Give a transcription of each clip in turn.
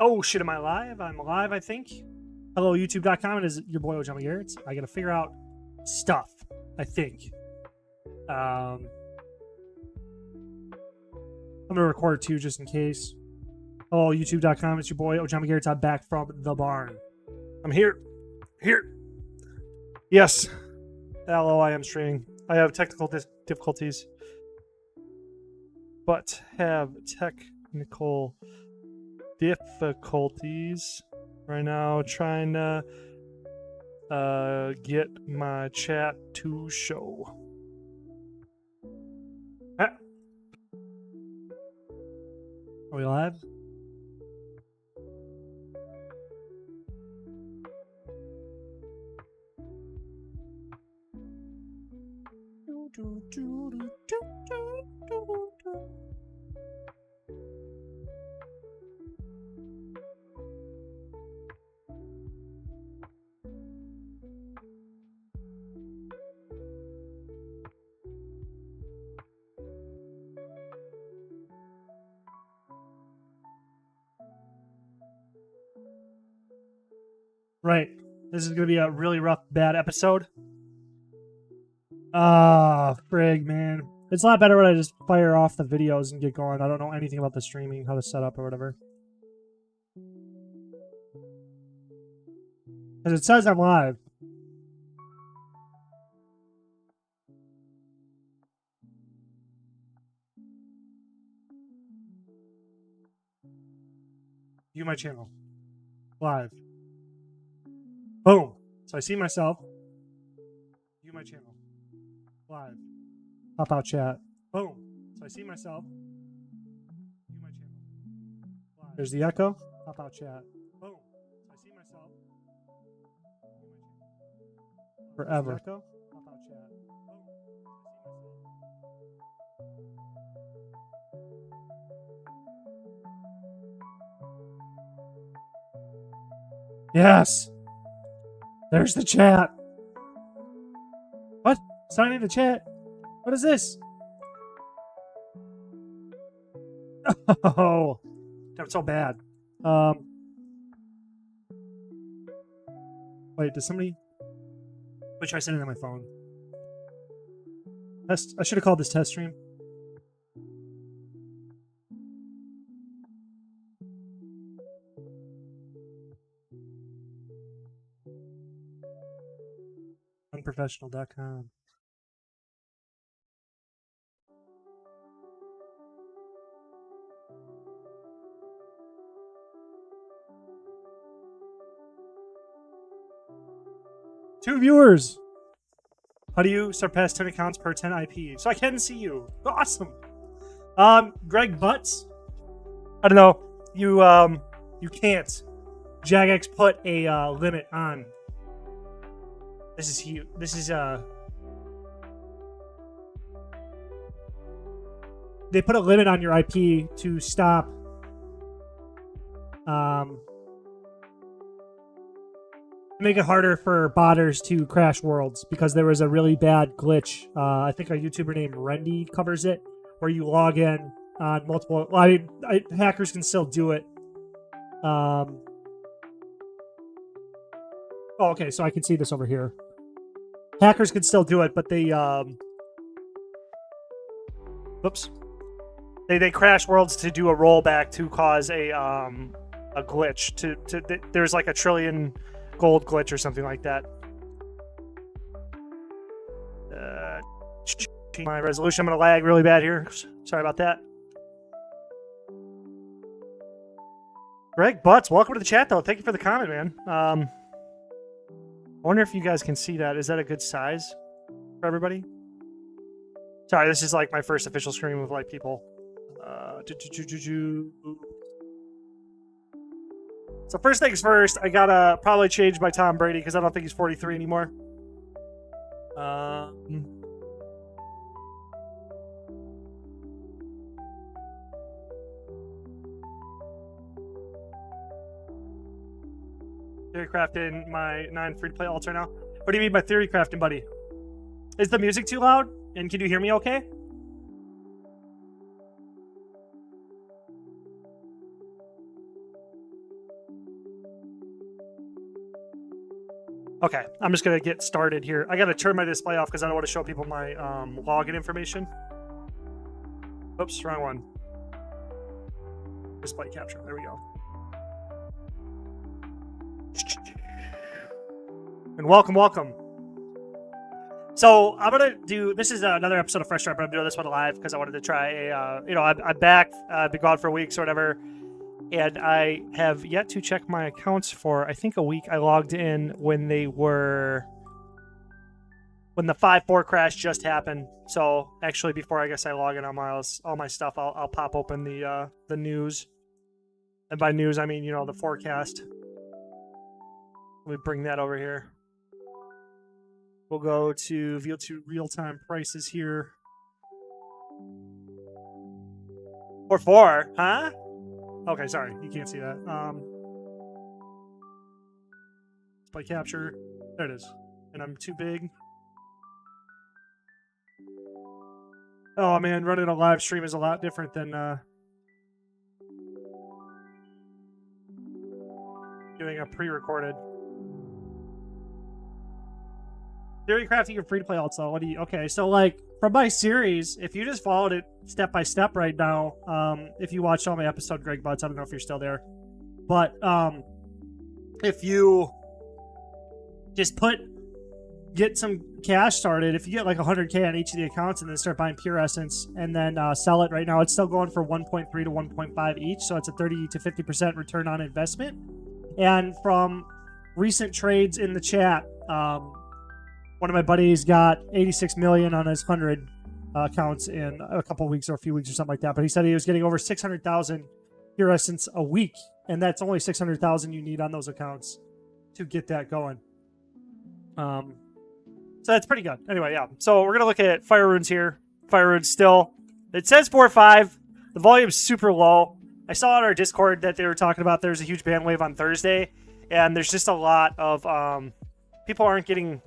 Oh shit, am I live? I'm live, I think. Hello, YouTube.com. It is your boy Ojama Garrett. I gotta figure out stuff, I think. I'm gonna record too just in case. Hello, YouTube.com. It's your boy Ojama Garrett. I'm back from the barn. I'm here. Yes. Hello, I am streaming. I have technical difficulties. But have technical difficulties right now trying to get my chat to show. Ah. Are we live? Right. This is going to be a really rough, bad episode. Ah, frig, man. It's a lot better when I just fire off the videos and get going. I don't know anything about the streaming, how to set up or whatever. Because it says I'm live. View my channel. Live. Boom. So I see myself. View my channel. Live. Pop out chat. Boom. So I see myself. View my channel. Live. There's the echo. Pop out chat. Boom. So I see myself. Forever. Echo. Pop out chat. Boom. Yes. There's the chat. What? Sign in the chat. What is this? Oh, that's so bad. Wait, does somebody? Let me try sending it on my phone. Test. I should have called this test stream. Unprofessional.com. Two viewers. How do you surpass 10 accounts per 10 IP? So I can see you. Awesome. Greg Butts. I don't know. You can't. Jagex put a limit on. This is huge. This is they put a limit on your IP to stop make it harder for botters to crash worlds because there was a really bad glitch. I think a YouTuber named Rendy covers it, where you log in on multiple. Well, I mean, hackers can still do it. Oh, okay, so I can see this over here. Hackers can still do it, but they whoops. They crash worlds to do a rollback to cause a glitch. There's like a trillion gold glitch or something like that. My resolution, I'm gonna lag really bad here. Sorry about that. Greg Butts, welcome to the chat though. Thank you for the comment, man. I wonder if you guys can see that. Is that a good size for everybody? Sorry, this is like my first official stream with like people. So first things first, I gotta probably change my Tom Brady because I don't think he's 43 anymore. Theory crafting my 9 free-to-play altar now. What do you mean by theory crafting, buddy? Is the music too loud? And can you hear me okay? Okay, I'm just gonna get started here. I gotta turn my display off because I don't want to show people my login information. Oops, wrong one. Display capture. There we go. And welcome. So I'm gonna do. This is another episode of Fresh Start, but I'm doing this one live because I wanted to try a. I'm back. I've been gone for weeks or whatever. And I have yet to check my accounts for, I think, a week. I logged in when the 5.4 crash just happened. So actually, before I guess I log in on all my stuff, I'll pop open the news. And by news, I mean, the forecast. Let me bring that over here. We'll go to view to real-time prices here. 4.4, huh? Okay, sorry, you can't see that. Display capture. There it is. And I'm too big. Oh man, running a live stream is a lot different than doing a pre-recorded. Theory crafting your free-to-play also. What do you? Okay, so like from my series, if you just followed it step by step right now, if you watched all my episode, Greg Butts, I don't know if you're still there, but if you just get some cash started, if you get like 100K on each of the accounts and then start buying Pure Essence and then sell it right now, it's still going for 1.3 to 1.5 each, so it's a 30 to 50% return on investment. And from recent trades in the chat, one of my buddies got 86 million on his 100 accounts in a couple weeks or a few weeks or something like that. But he said he was getting over 600,000 Pure Essence a week, and that's only 600,000 you need on those accounts to get that going. So that's pretty good. Anyway, yeah. So we're gonna look at Fire Runes here. Fire Runes still. It says 4.5. The volume's super low. I saw on our Discord that they were talking about there's a huge ban wave on Thursday, and there's just a lot of people aren't getting.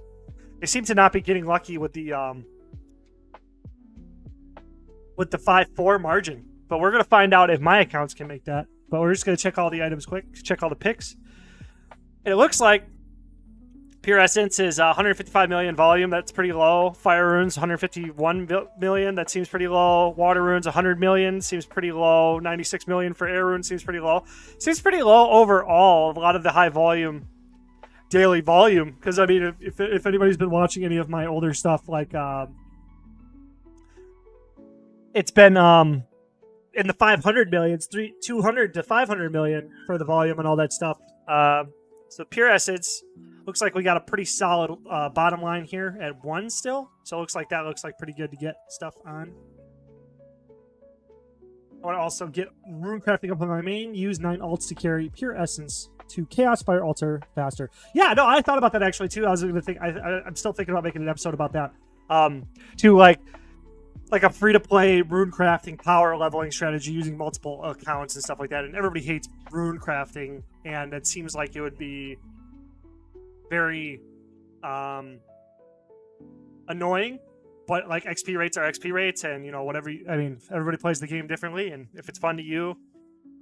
They seem to not be getting lucky with the 5.4 margin. But we're gonna find out if my accounts can make that. But we're just gonna check all the items quick, check all the picks. And it looks like Pure Essence is 155 million volume. That's pretty low. Fire Runes 151 million. That seems pretty low. Water Runes 100 million. Seems pretty low. 96 million for Air Runes seems pretty low. Seems pretty low overall. A lot of the high volume. Daily volume, because I mean, if anybody's been watching any of my older stuff, like it's been in the 500 millions, 200 to 500 million for the volume and all that stuff. So Pure Essence looks like we got a pretty solid bottom line here at 1 still. So it looks like pretty good to get stuff on. I want to also get rune crafting up on my main. Use 9 alts to carry Pure Essence to Chaos Fire Altar faster. Yeah, no, I thought about that actually too. I was gonna think. I'm still thinking about making an episode about that. To like a free-to-play rune crafting power leveling strategy using multiple accounts and stuff like that. And everybody hates rune crafting, and it seems like it would be very annoying. But like XP rates are XP rates, and whatever. I mean, everybody plays the game differently, and if it's fun to you,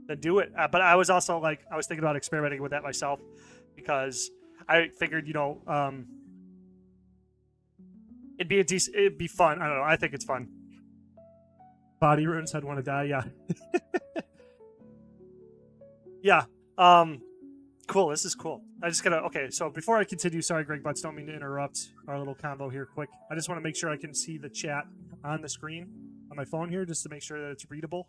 then do it. But I was also I was thinking about experimenting with that myself because I figured, it'd be fun. I don't know. I think it's fun. Body Runes, I'd want to die. Yeah. Yeah. Cool. This is cool. Okay. So before I continue, sorry, Greg Butts, don't mean to interrupt our little combo here quick. I just want to make sure I can see the chat on the screen on my phone here just to make sure that it's readable.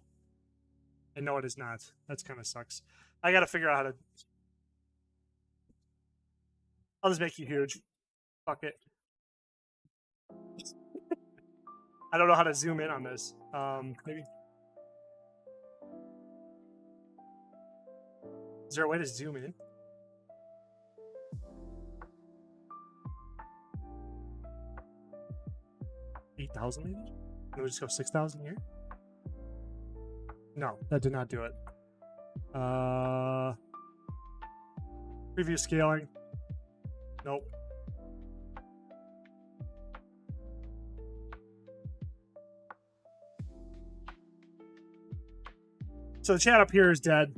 And no, it is not. That's kind of sucks. I got to figure out how to... I'll just make you huge. Fuck it. I don't know how to zoom in on this. Maybe... Is there a way to zoom in? $8,000 maybe? Can we just go 6,000 here? No, that did not do it. Preview scaling. Nope. So the chat up here is dead.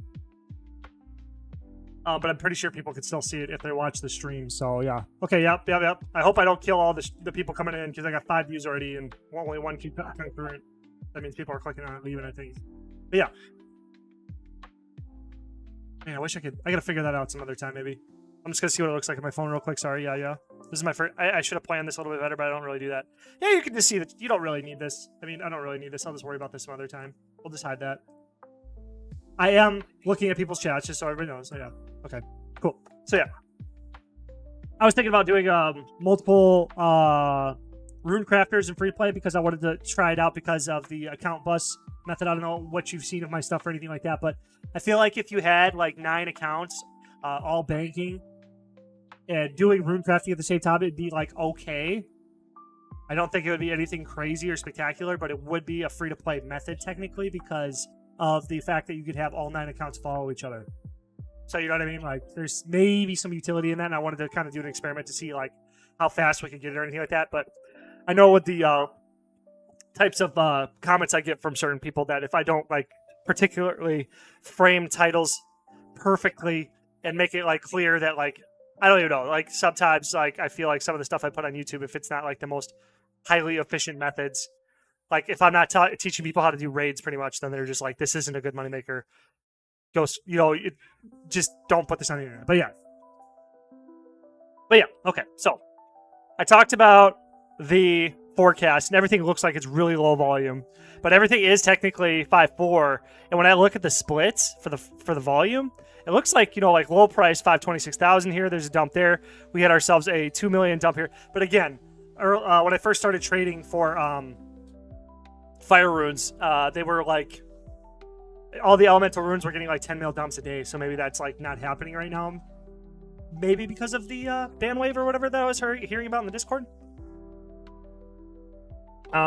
But I'm pretty sure people can still see it if they watch the stream. So yeah. Okay. Yep. I hope I don't kill all the people coming in because I got 5 views already and only 1 keep coming through it. That means people are clicking on it, leaving, I think. But yeah. Man, I wish I could. I gotta figure that out some other time, maybe. I'm just gonna see what it looks like on my phone real quick. Sorry. Yeah. This is my first. I should have planned this a little bit better, but I don't really do that. Yeah, you can just see that you don't really need this. I mean, I don't really need this. I'll just worry about this some other time. We'll just hide that. I am looking at people's chats just so everybody knows. So yeah. Okay. Cool. So yeah. I was thinking about doing multiple rune crafters in free play because I wanted to try it out because of the account bus method. I don't know what you've seen of my stuff or anything like that, but I feel like if you had like 9 accounts, all banking, and doing rune crafting at the same time, it'd be like okay. I don't think it would be anything crazy or spectacular, but it would be a free-to-play method technically because of the fact that you could have all 9 accounts follow each other. So you know what I mean? Like, there's maybe some utility in that, and I wanted to kind of do an experiment to see like how fast we could get it or anything like that. But I know with the types of comments I get from certain people that if I don't like particularly frame titles perfectly and make it like clear that like I don't even know, like sometimes like I feel like some of the stuff I put on YouTube, if it's not like the most highly efficient methods, like if I'm not teaching people how to do raids pretty much, then they're just like, this isn't a good moneymaker. Go, you know, just don't put this on the internet. But yeah, okay. So I talked about the forecast and everything looks like it's really low volume, but everything is technically 5.4. And when I look at the splits for the volume, it looks like, you know, like low price 526,000 here. There's a dump there. We had ourselves a 2 million dump here. But again, when I first started trading for fire runes, they were like all the elemental runes were getting like 10 mil dumps a day. So maybe that's like not happening right now. Maybe because of the ban wave or whatever that I was hearing about in the Discord. But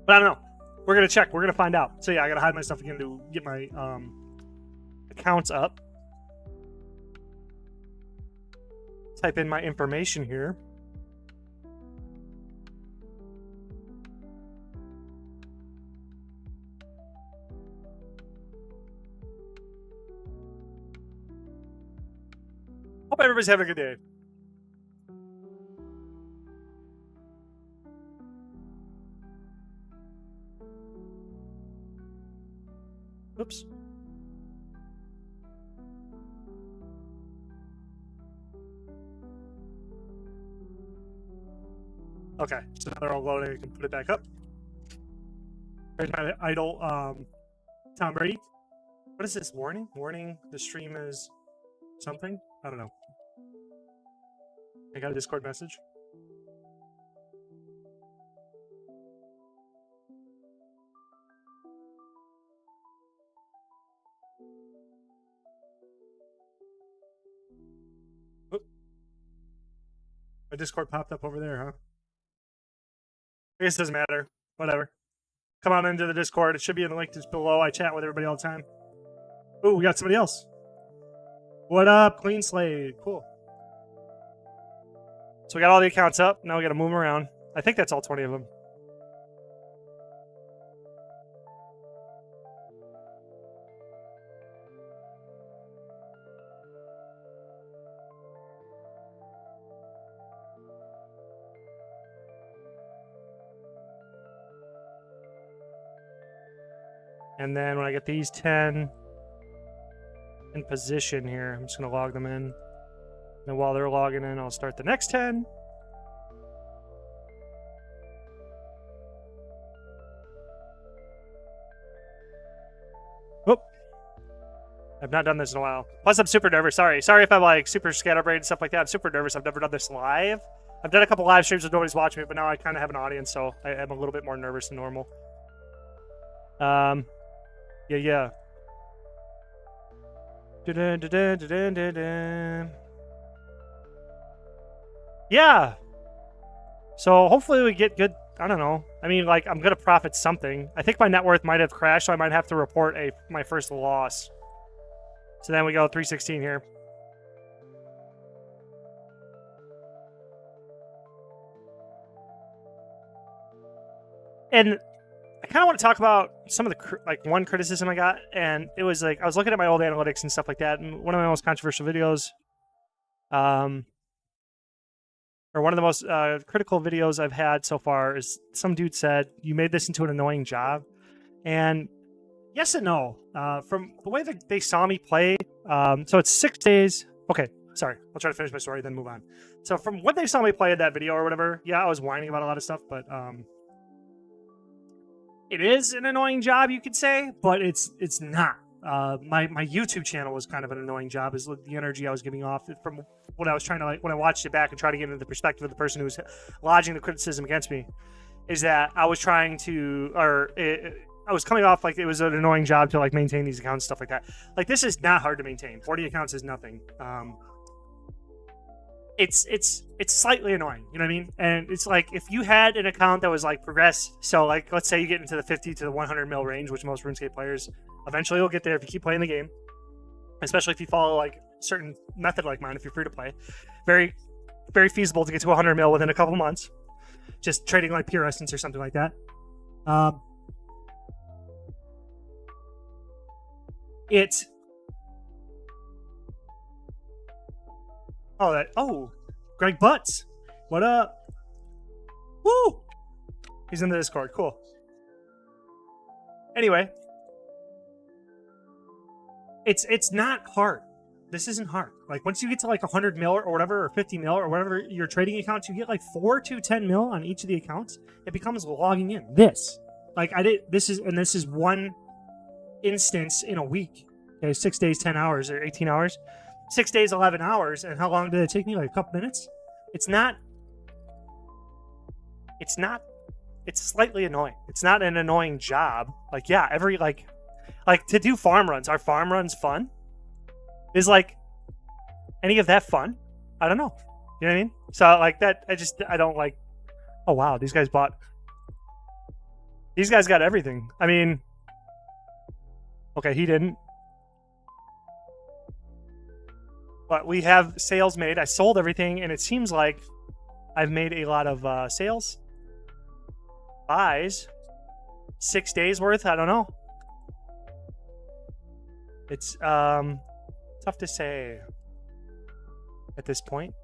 I don't know. We're gonna check. We're gonna find out. So yeah, I gotta hide my stuff again to get my accounts up. Type in my information here. Hope everybody's having a good day. Oops. Okay, so now they're all loading. I can put it back up. There's my idle Tom Brady. What is this? Warning? Warning, the stream is something? I don't know. I got a Discord message. Oop. My Discord popped up over there, huh? I guess it doesn't matter. Whatever. Come on into the Discord. It should be in the link just below. I chat with everybody all the time. Ooh, we got somebody else. What up, Clean Slate? Cool. So we got all the accounts up. Now we got to move them around. I think that's all 20 of them. And then when I get these 10 in position here, I'm just going to log them in. And while they're logging in, I'll start the next 10. Whoop. I've not done this in a while. Plus, I'm super nervous. Sorry if I'm like super scatterbrained and stuff like that. I'm super nervous. I've never done this live. I've done a couple live streams with nobody's watching me, but now I kind of have an audience, so I am a little bit more nervous than normal. Yeah. Yeah. So hopefully we get good. I don't know. I mean, like, I'm gonna profit something. I think my net worth might have crashed, so I might have to report my first loss. So then we go 316 here. And I kind of want to talk about some of the one criticism I got, and it was like I was looking at my old analytics and stuff like that, and one of my most controversial videos, or one of the most critical videos I've had so far is some dude said you made this into an annoying job, and yes and no. From the way that they saw me play, so it's 6 days. Okay, sorry, I'll try to finish my story then move on. So from what they saw me play in that video or whatever, yeah, I was whining about a lot of stuff, but it is an annoying job, you could say, but it's not. My YouTube channel was kind of an annoying job, is the energy I was giving off from what I was trying to, like, when I watched it back and try to get into the perspective of the person who was lodging the criticism against me, is that I was trying to, I was coming off like it was an annoying job to like maintain these accounts, stuff like that. Like, this is not hard to maintain. 40 accounts is nothing. It's slightly annoying, you know what I mean? And it's like if you had an account that was like progress, so like let's say you get into the 50 to the 100 mil range, which most RuneScape players eventually will get there if you keep playing the game, especially if you follow like certain method like mine. If you're free to play, very feasible to get to 100 mil within a couple months, just trading like pure essence or something like that. Greg Butts, what up? Woo! He's in the Discord. Cool. Anyway, it's not hard. This isn't hard. Like, once you get to like 100 mil or whatever, or 50 mil or whatever your trading accounts, you get like 4 to 10 mil on each of the accounts. It becomes logging in. This is one instance in a week. Okay, 6 days, 10 hours, or 18 hours. 6 days, 11 hours. And how long did it take me? Like a couple minutes? It's slightly annoying. It's not an annoying job. Like, yeah, every, like to do farm runs. Are farm runs fun? Is, like, any of that fun? I don't know. You know what I mean? So, like, that, I don't, like, oh, wow, these guys got everything. I mean, okay, he didn't. But we have sales made. I sold everything, and it seems like I've made a lot of sales. Buys. 6 days worth? I don't know. It's tough to say at this point.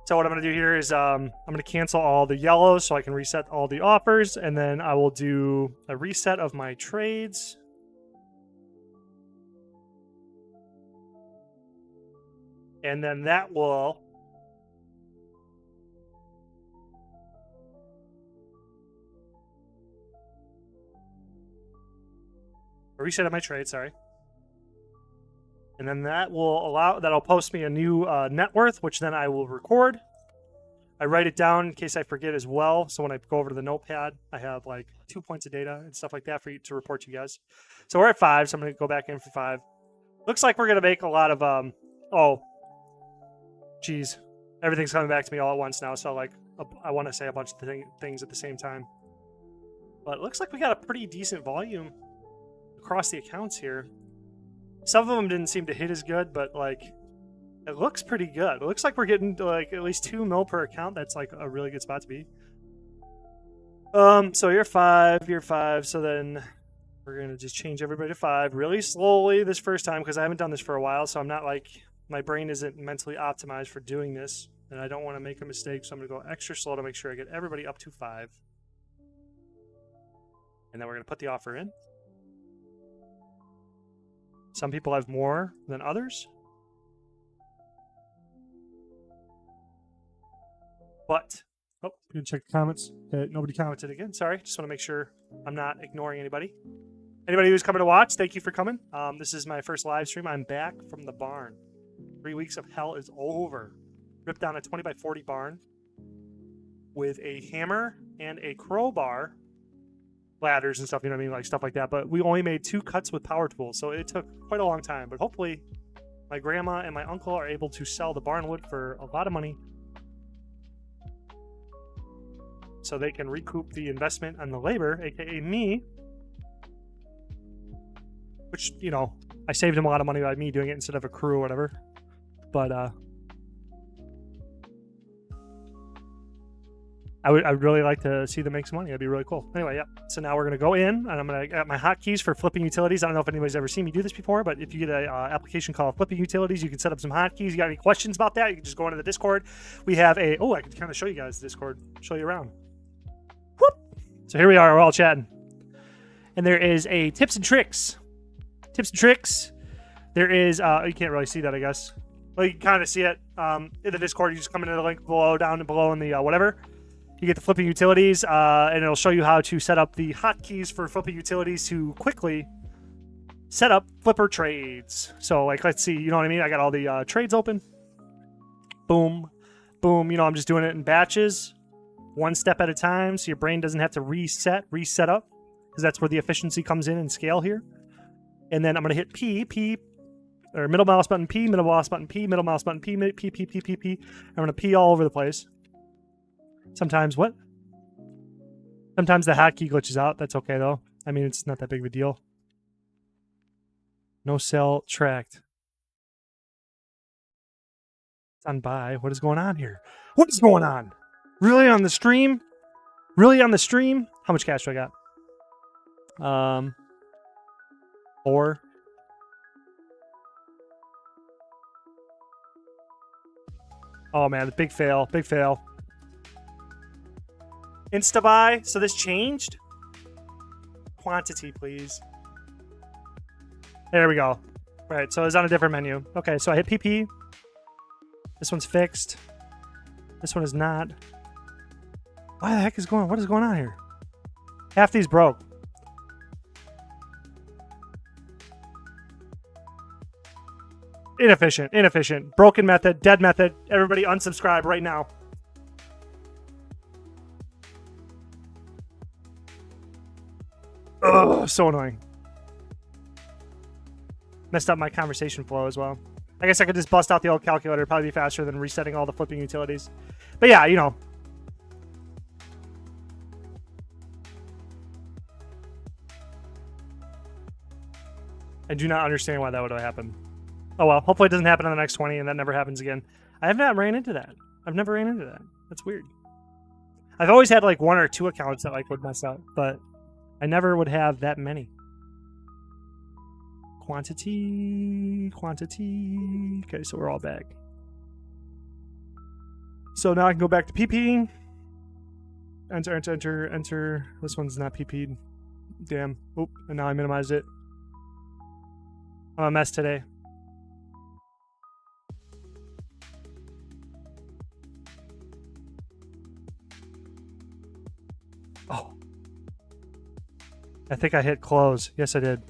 So what I'm going to do here is I'm going to cancel all the yellows so I can reset all the offers, and then I will do a reset of my trades. And then that will reset of my trade, sorry. And then that will that'll post me a new net worth, which then I will record. I write it down in case I forget as well. So when I go over to the notepad, I have like 2 points of data and stuff like that for you to report to you guys. So we're at 5, so I'm going to go back in for 5. Looks like we're going to make a lot of, oh, geez. Everything's coming back to me all at once now. So like, I want to say a bunch of things at the same time. But it looks like we got a pretty decent volume across the accounts here. Some of them didn't seem to hit as good, but like, it looks pretty good. It looks like we're getting to like at least 2 mil per account. That's like a really good spot to be. So you're 5. So then we're gonna just change everybody to 5 really slowly this first time because I haven't done this for a while. So I'm not like, my brain isn't mentally optimized for doing this, and I don't want to make a mistake. So I'm gonna go extra slow to make sure I get everybody up to 5. And then we're gonna put the offer in. Some people have more than others. But, oh, gonna check the comments. Nobody commented again. Sorry. Just want to make sure I'm not ignoring anybody. Anybody who's coming to watch, thank you for coming. This is my first live stream. I'm back from the barn. 3 weeks of hell is over. Ripped down a 20 by 40 barn with a hammer and a crowbar, ladders and stuff, you know what I mean, like stuff like that. But we only made 2 cuts with power tools, so it took quite a long time. But hopefully my grandma and my uncle are able to sell the barn wood for a lot of money so they can recoup the investment on the labor, aka me, which, you know, I saved them a lot of money by me doing it instead of a crew or whatever. But I I'd really like to see them make some money. That'd be really cool. Anyway, yeah. So now we're gonna go in, and I'm gonna get my hotkeys for flipping utilities. I don't know if anybody's ever seen me do this before, but if you get a application called Flipping Utilities, you can set up some hotkeys. You got any questions about that? You can just go into the Discord. We have a I can kind of show you guys the Discord, show you around. Whoop. So here we are. We're all chatting, and there is a tips and tricks. Tips and tricks. There is you can't really see that, I guess. Well, you can kind of see it in the Discord. You just come into the link below, down below in the whatever. You get the flipping utilities, and it'll show you how to set up the hotkeys for flipping utilities to quickly set up flipper trades. So, like, let's see, you know what I mean? I got all the trades open. Boom, boom. You know, I'm just doing it in batches, one step at a time, so your brain doesn't have to reset up, because that's where the efficiency comes in and scale here. And then I'm going to hit P, or middle mouse button P, middle mouse button P, middle mouse button P, P. I'm going to P all over the place. Sometimes what? Sometimes the hotkey glitches out. That's okay, though. I mean, it's not that big of a deal. No cell tracked. It's on buy. What is going on here? What is going on? Really on the stream? Really on the stream? How much cash do I got? 4. Oh, man. Big fail. Big fail. Insta-buy. So this changed? Quantity, please. There we go. Right, so it's on a different menu. Okay, so I hit PP. This one's fixed. This one is not. What the heck is going on? What is going on here? Half these broke. Inefficient. Inefficient. Broken method. Dead method. Everybody unsubscribe right now. Ugh, so annoying. Messed up my conversation flow as well. I guess I could just bust out the old calculator. It'd probably be faster than resetting all the flipping utilities. But yeah, you know. I do not understand why that would have happened. Oh well, hopefully it doesn't happen on the next 20 and that never happens again. I have not ran into that. I've never ran into that. That's weird. I've always had like 1 or 2 accounts that like would mess up, but I never would have that many. Quantity. Okay, so we're all back. So now I can go back to PPing. Enter. This one's not PP'd. Damn. Oop, and now I minimized it. I'm a mess today. Oh. I think I hit close. Yes, I did.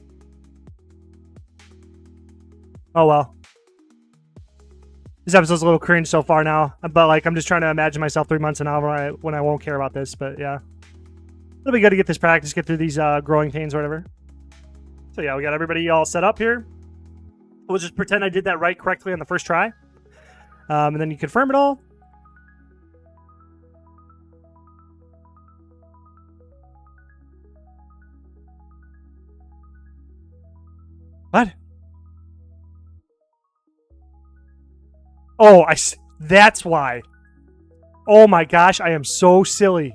Oh, well. This episode's a little cringe so far now. But, like, I'm just trying to imagine myself 3 months from now when I won't care about this. But, yeah. It'll be good to get this practice, get through these growing pains or whatever. So, yeah, we got everybody all set up here. We'll just pretend I did that right correctly on the first try. And then you confirm it all. What? Oh, that's why. Oh my gosh, I am so silly.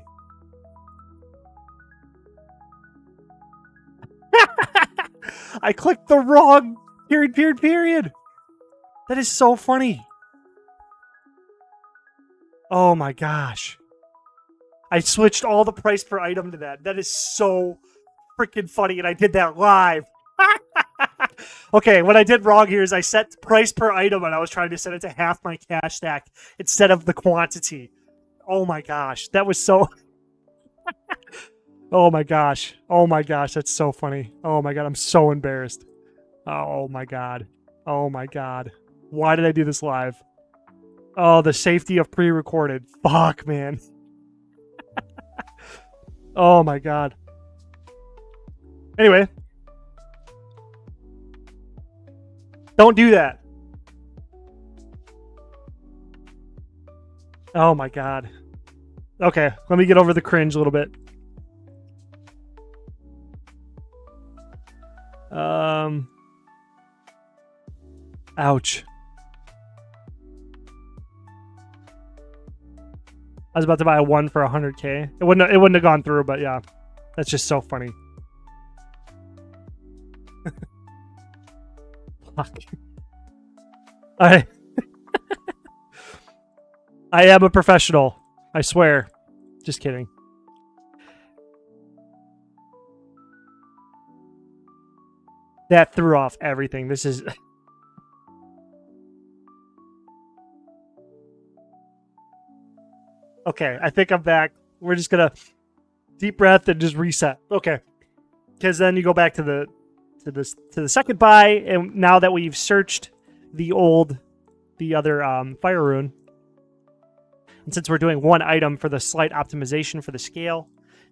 I clicked the wrong period. That is so funny. Oh my gosh. I switched all the price per item to that. That is so freaking funny, and I did that live. Okay, what I did wrong here is I set price per item and I was trying to set it to half my cash stack instead of the quantity. Oh my gosh, that was so... Oh my gosh, that's so funny. Oh my god, I'm so embarrassed. Oh my god. Oh my god. Why did I do this live? Oh, the safety of pre-recorded. Fuck, man. Oh my god. Anyway. Don't do that. Oh my god. Okay, let me get over the cringe a little bit. Ouch. I was about to buy a 1 for 100K. It wouldn't have gone through, but yeah. That's just so funny. Fuck. I am a professional. I swear. Just kidding. That threw off everything. This is... Okay, I think I'm back. We're just gonna deep breath and just reset. Okay, because then you go back to the second buy, and now that we've searched the other fire rune, and since we're doing one item for the slight optimization for the scale,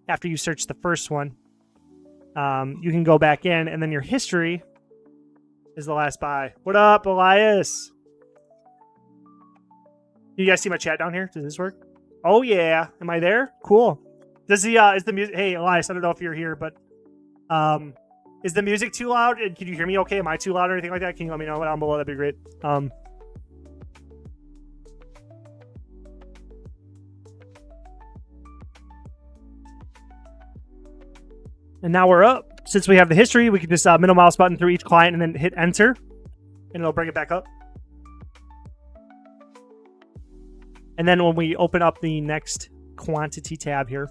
after you search the first one, you can go back in, and then your history is the last buy. What up, Elias? You guys see my chat down here? Does this work? Oh yeah, am I there? Cool. Does the is the music? Hey Elias, I don't know if you're here, but is the music too loud? Can you hear me? Okay, am I too loud or anything like that? Can you let me know down below? That'd be great. And now we're up. Since we have the history, we can just middle mouse button through each client and then hit enter, and it'll bring it back up. And then when we open up the next quantity tab here,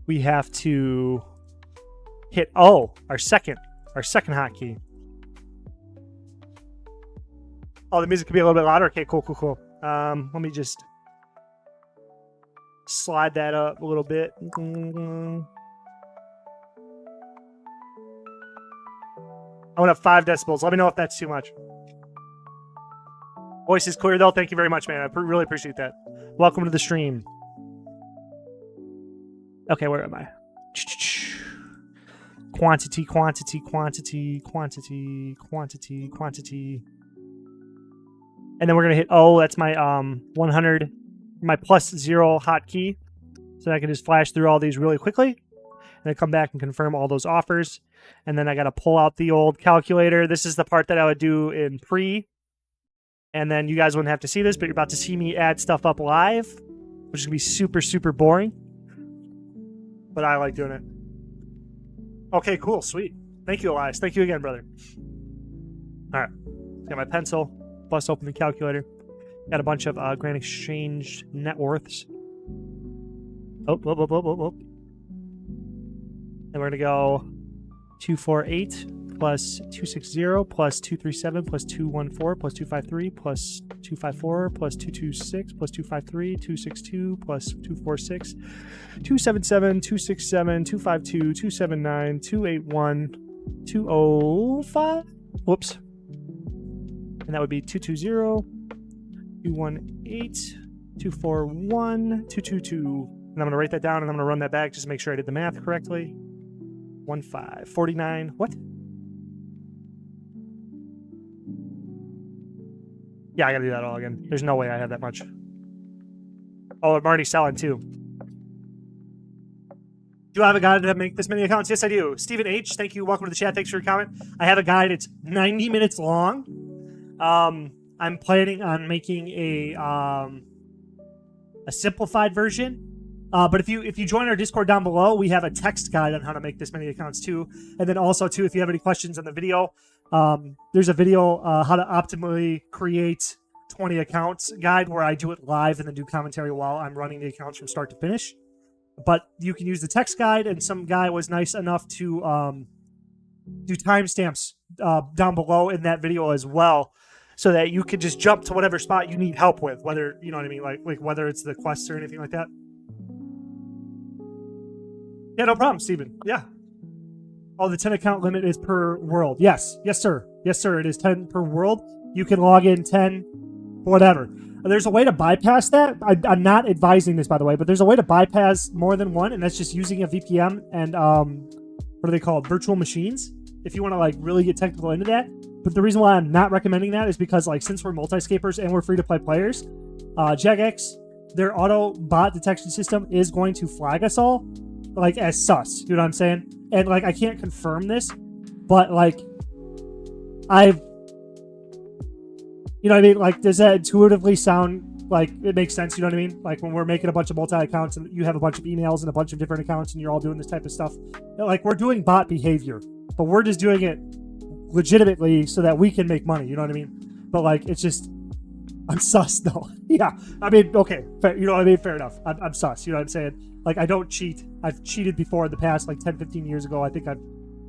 we have to hit our second hotkey. Oh, the music could be a little bit louder. Okay, cool. Let me just slide that up a little bit. I want to have 5 decibels. Let me know if that's too much. Voice is clear, though. Thank you very much, man. I really appreciate that. Welcome to the stream. Okay, where am I? Quantity. And then we're going to hit that's my 100, my +0 hotkey. So I can just flash through all these really quickly. And then come back and confirm all those offers. And then I got to pull out the old calculator. This is the part that I would do in pre. And then you guys wouldn't have to see this, but you're about to see me add stuff up live, which is going to be super, super boring. But I like doing it. Okay, cool. Sweet. Thank you, Elias. Thank you again, brother. All right. Got my pencil. Bust open the calculator. Got a bunch of Grand Exchange net worths. Oh. And we're going to go 248 plus 260 plus 237 plus 214 plus 253 plus 254 plus 226 plus 253 262 plus 246 277 267 252 279 281 205. Whoops. And that would be 220 218 241 222. And I'm going to write that down and I'm going to run that back just to make sure I did the math correctly. 15 49. What? Yeah, I gotta do that all again. There's no way I have that much. Oh, I'm already selling too. Do I have a guide to make this many accounts? Yes, I do. Stephen H, thank you. Welcome to the chat. Thanks for your comment. I have a guide. It's 90 minutes long. I'm planning on making a simplified version. But if you join our Discord down below, we have a text guide on how to make this many accounts too. And then also too, if you have any questions on the video, there's a video how to optimally create 20 accounts guide where I do it live and then do commentary while I'm running the accounts from start to finish. But you can use the text guide, and some guy was nice enough to do timestamps down below in that video as well, so that you could just jump to whatever spot you need help with, whether, you know what I mean, like whether it's the quests or anything like that. Yeah, no problem, Steven. Yeah. Oh, the 10 account limit is per world. Yes, sir. Yes, sir. It is 10 per world. You can log in 10, whatever. There's a way to bypass that. I'm not advising this, by the way, but there's a way to bypass more than one, and that's just using a VPN and what are they called? Virtual machines. If you want to like really get technical into that. But the reason why I'm not recommending that is because, like, since we're multi-scapers and we're free-to-play players, Jagex, their auto bot detection system is going to flag us all, like, as sus. You know what I'm saying? And, like, I can't confirm this, but, like, You know what I mean? Like, does that intuitively sound like it makes sense? You know what I mean? Like when we're making a bunch of multi-accounts and you have a bunch of emails and a bunch of different accounts and you're all doing this type of stuff. Like we're doing bot behavior, but we're just doing it legitimately so that we can make money. You know what I mean? But like, it's just, I'm sus though. Yeah. I mean, okay. Fair, you know what I mean? Fair enough. I'm sus. You know what I'm saying? Like I don't cheat. I've cheated before in the past, like 10, 15 years ago. I think I've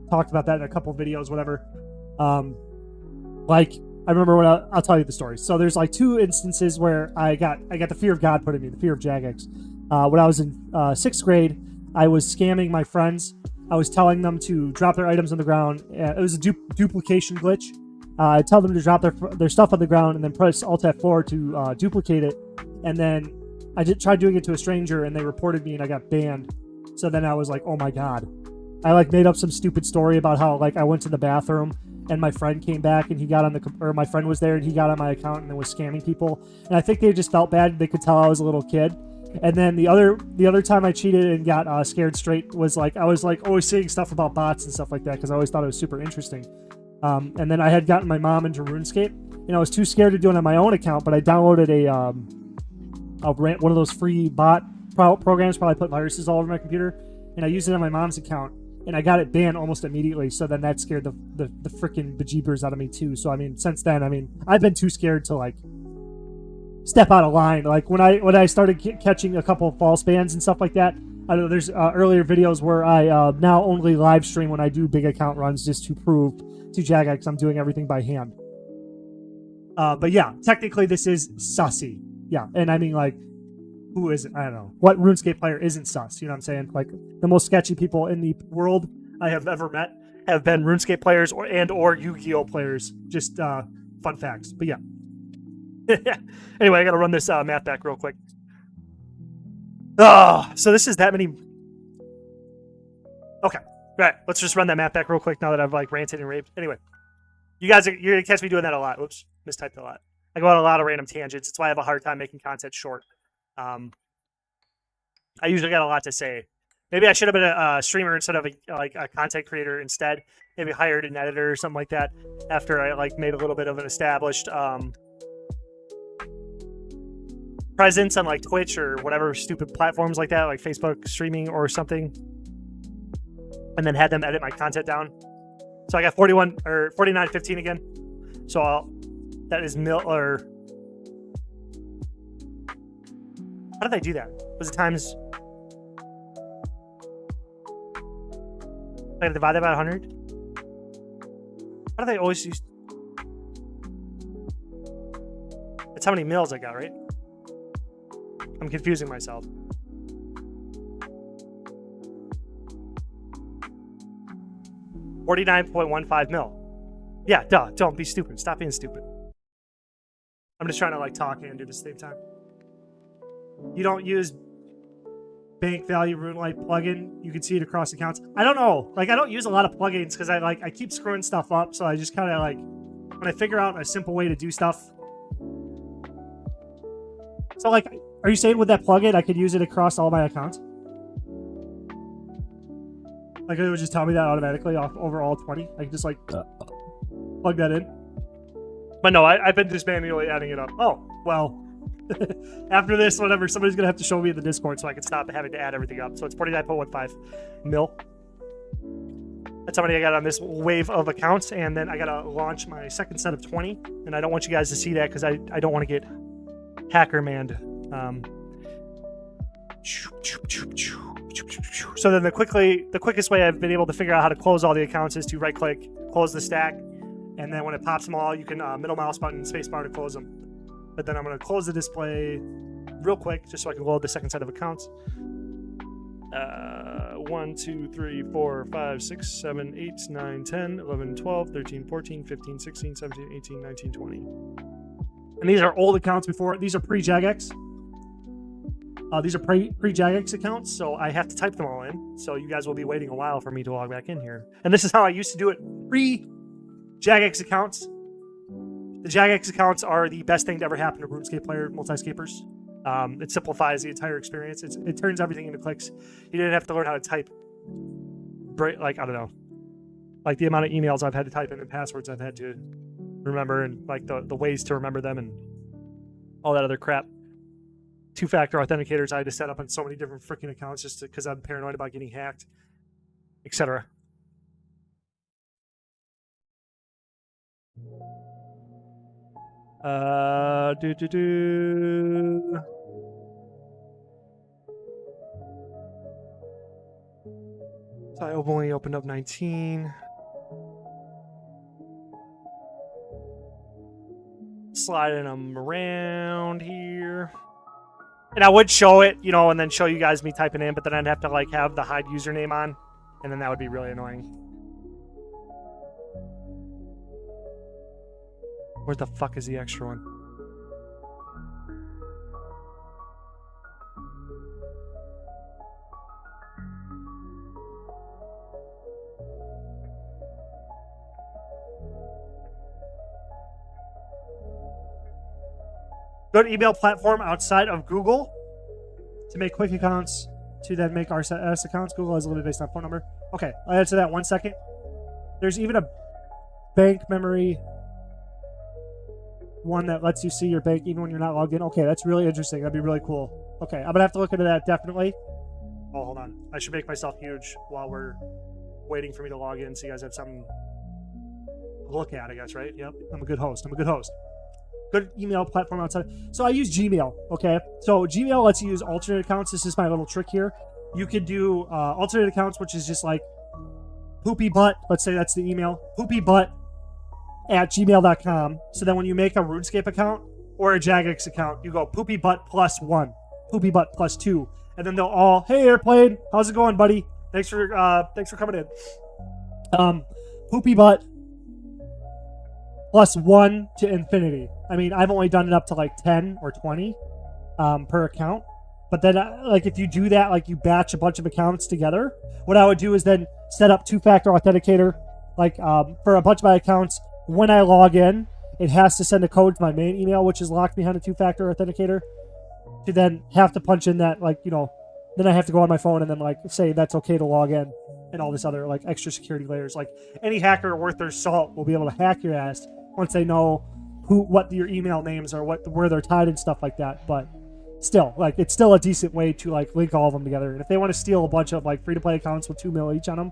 talked about that in a couple of videos, whatever. Like, I remember when I'll tell you the story. So there's like 2 instances where I got the fear of God put in me, the fear of Jagex. When I was in 6th grade, I was scamming my friends. I was telling them to drop their items on the ground. It was a duplication glitch. I tell them to drop their stuff on the ground and then press Alt F4 to duplicate it. And then I tried doing it to a stranger and they reported me and I got banned. So then I was like, oh my God. I like made up some stupid story about how like I went to the bathroom and my friend came back and he got on my friend was there and he got on my account and then was scamming people. And I think they just felt bad. They could tell I was a little kid. And then the other time I cheated and got scared straight was like, I was like always saying stuff about bots and stuff like that because I always thought it was super interesting. And then I had gotten my mom into RuneScape and I was too scared to do it on my own account, but I downloaded one of those free bot programs, probably put viruses all over my computer, and I used it on my mom's account. And I got it banned almost immediately, so then that scared the freaking bejeebers out of me too. So I mean, since then, I mean, I've been too scared to like step out of line. Like when I started catching a couple of false bans and stuff like that. I know there's earlier videos where I now only live stream when I do big account runs just to prove to Jagex I'm doing everything by hand. But yeah, technically this is sussy. Yeah, and I mean like, who isn't? I don't know. What RuneScape player isn't sus? You know what I'm saying? Like, the most sketchy people in the world I have ever met have been RuneScape players or Yu-Gi-Oh players. Just fun facts. But yeah. Anyway, I got to run this math back real quick. So this is that many. Okay. Right. Let's just run that math back real quick now that I've like ranted and raved. Anyway. You're going to catch me doing that a lot. Oops. Mistyped a lot. I go on a lot of random tangents. That's why I have a hard time making content short. I usually got a lot to say. Maybe I should have been a streamer instead of a content creator instead. Maybe hired an editor or something like that after I like made a little bit of an established presence on like Twitch or whatever stupid platforms like that, like Facebook streaming or something, and then had them edit my content down. So I got 41 or 49.15 again. So that is how did I do that? Was it times? I divide that by 100? How do they always use? That's how many mils I got, right? I'm confusing myself. $49.15 mil. Yeah, duh. Don't be stupid. Stop being stupid. I'm just trying to like talk and do this at the same time. You don't use bank value RuneLite plugin. You can see it across accounts. I don't know. Like I don't use a lot of plugins because I keep screwing stuff up. So I just kind of like when I figure out a simple way to do stuff. So like, are you saying with that plugin I could use it across all my accounts? Like it would just tell me that automatically off over all 20. I can just like plug that in. But no, I've been just manually adding it up. Oh well. After this, whatever, somebody's gonna have to show me in the Discord so I can stop having to add everything up. So it's 49.15 mil. That's how many I got on this wave of accounts, and then I gotta launch my second set of 20. And I don't want you guys to see that because I don't want to get hacker manned. So then the quickest way I've been able to figure out how to close all the accounts is to right click, close the stack, and then when it pops them all, you can middle mouse button, spacebar to close them. But then I'm going to close the display real quick just so I can load the second set of accounts. 1, 2, 3, 4, 5, 6, 7, 8, 9, 10, 11, 12, 13, 14, 15, 16, 17, 18, 19, 20. And these are old accounts before. These are pre-Jagex. These are pre-Jagex accounts, so I have to type them all in. So you guys will be waiting a while for me to log back in here. And this is how I used to do it pre-Jagex accounts. The Jagex accounts are the best thing to ever happen to RuneScape player multi-scapers. It simplifies the entire experience. It turns everything into clicks. You didn't have to learn how to type, like, I don't know, like the amount of emails I've had to type in and passwords I've had to remember, and like the ways to remember them and all that other crap. Two-factor authenticators I had to set up on so many different freaking accounts just because I'm paranoid about getting hacked, etc. So I've only opened up 19. Sliding them around here. And I would show it, you know, and then show you guys me typing in, but then I'd have to like have the hide username on, and then that would be really annoying. Where the fuck is the extra one? Go to email platform outside of Google to make quick accounts, to then make RSS accounts. Google is limited based on phone number. Okay, I'll answer that 1 second. There's even a bank memory one that lets you see your bank even when you're not logged in. Okay, that's really interesting. That'd be really cool. Okay, I'm gonna have to look into that definitely. Oh, hold on. I should make myself huge while we're waiting for me to log in so you guys have something to look at, I guess, right? Yep, I'm a good host. Good email platform outside. So I use Gmail, okay? So Gmail lets you use alternate accounts. This is my little trick here. You could do alternate accounts, which is just like poopy butt. Let's say that's the email. poopybutt@gmail.com. So then when you make a RuneScape account or a Jagex account, you go poopybutt +1, poopybutt +2. And then they'll all, hey, Airplane, how's it going, buddy? Thanks for coming in. Poopybutt +1 to infinity. I mean, I've only done it up to like 10 or 20 per account. But then, like, if you do that, like, you batch a bunch of accounts together, what I would do is then set up two-factor authenticator. Like, for a bunch of my accounts, when I log in, it has to send a code to my main email, which is locked behind a two-factor authenticator, to then have to punch in that, like, you know, then I have to go on my phone and then, like, say that's okay to log in and all this other, like, extra security layers. Like, any hacker worth their salt will be able to hack your ass once they know what your email names are, where they're tied and stuff like that. But still, like, it's still a decent way to, like, link all of them together. And if they want to steal a bunch of, like, free-to-play accounts with $2 mil each on them,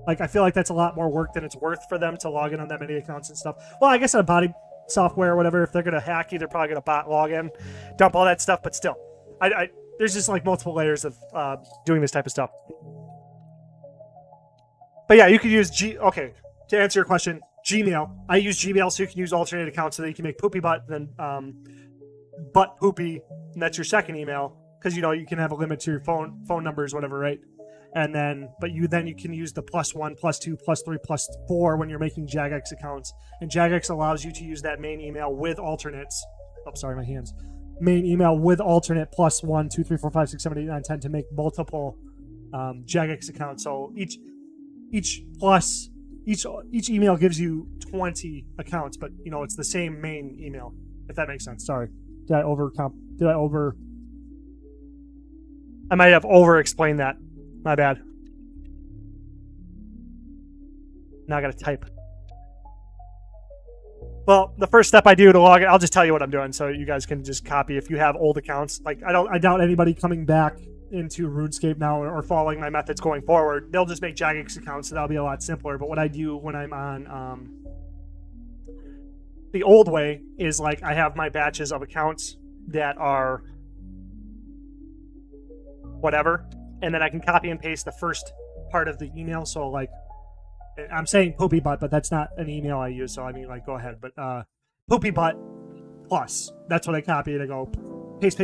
like, I feel like that's a lot more work than it's worth for them to log in on that many accounts and stuff. Well, I guess on body software or whatever, if they're going to hack you, they're probably going to bot log in, dump all that stuff. But still, there's just, like, multiple layers of doing this type of stuff. But yeah, you could use okay, to answer your question, Gmail. I use Gmail so you can use alternate accounts so that you can make poopy butt, then butt poopy, and that's your second email, because, you know, you can have a limit to your phone numbers, whatever, right? And then, but you can use the +1, +2, +3, +4 when you're making Jagex accounts. And Jagex allows you to use that main email with alternates. Oh, sorry, my hands. Main email with alternate +1, 2, 3, 4, 5, 6, 7, 8, 9, 10 to make multiple Jagex accounts. So each email gives you 20 accounts, but, you know, it's the same main email, if that makes sense. Sorry. I might have over-explained that. My bad. Now I gotta type. Well, the first step I do to log in, I'll just tell you what I'm doing so you guys can just copy if you have old accounts. Like, I doubt anybody coming back into RuneScape now or following my methods going forward, they'll just make Jagex accounts, so that'll be a lot simpler. But what I do when I'm on the old way is, like, I have my batches of accounts that are whatever, and then I can copy and paste the first part of the email. So, like, I'm saying poopy butt, but that's not an email I use, so I mean, like, go ahead. But poopy butt plus, that's what I copy, and I go paste,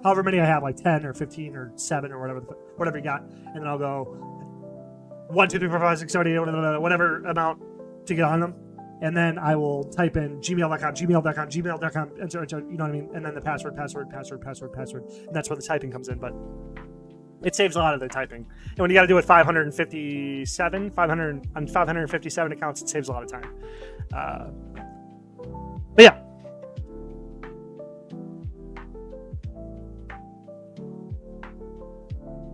however many I have, like 10 or 15 or 7 or whatever you got, and then I'll go 1, 2, 3, 4, 5, 6, 7, 8, whatever amount to get on them, and then I will type in gmail.com, enter, you know what I mean, and then the password, and that's where the typing comes in. But it saves a lot of the typing, and when you got to do it 557 accounts, it saves a lot of time. But yeah.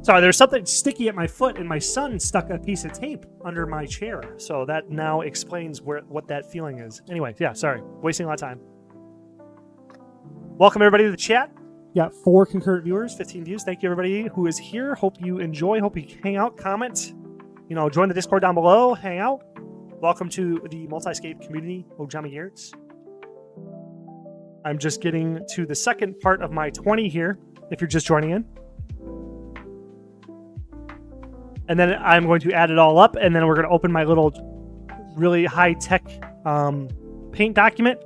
Sorry, there's something sticky at my foot, and my son stuck a piece of tape under my chair. So that now explains what that feeling is. Anyway, yeah, sorry. Wasting a lot of time. Welcome, everybody, to the chat. Got 4 concurrent viewers, 15 views. Thank you, everybody who is here. Hope you enjoy. Hope you hang out, comment. You know, join the Discord down below. Hang out. Welcome to the Multiscape community. Ojami Geertz. I'm just getting to the second part of my 20 here, if you're just joining in. And then I'm going to add it all up, and then we're going to open my little really high-tech paint document.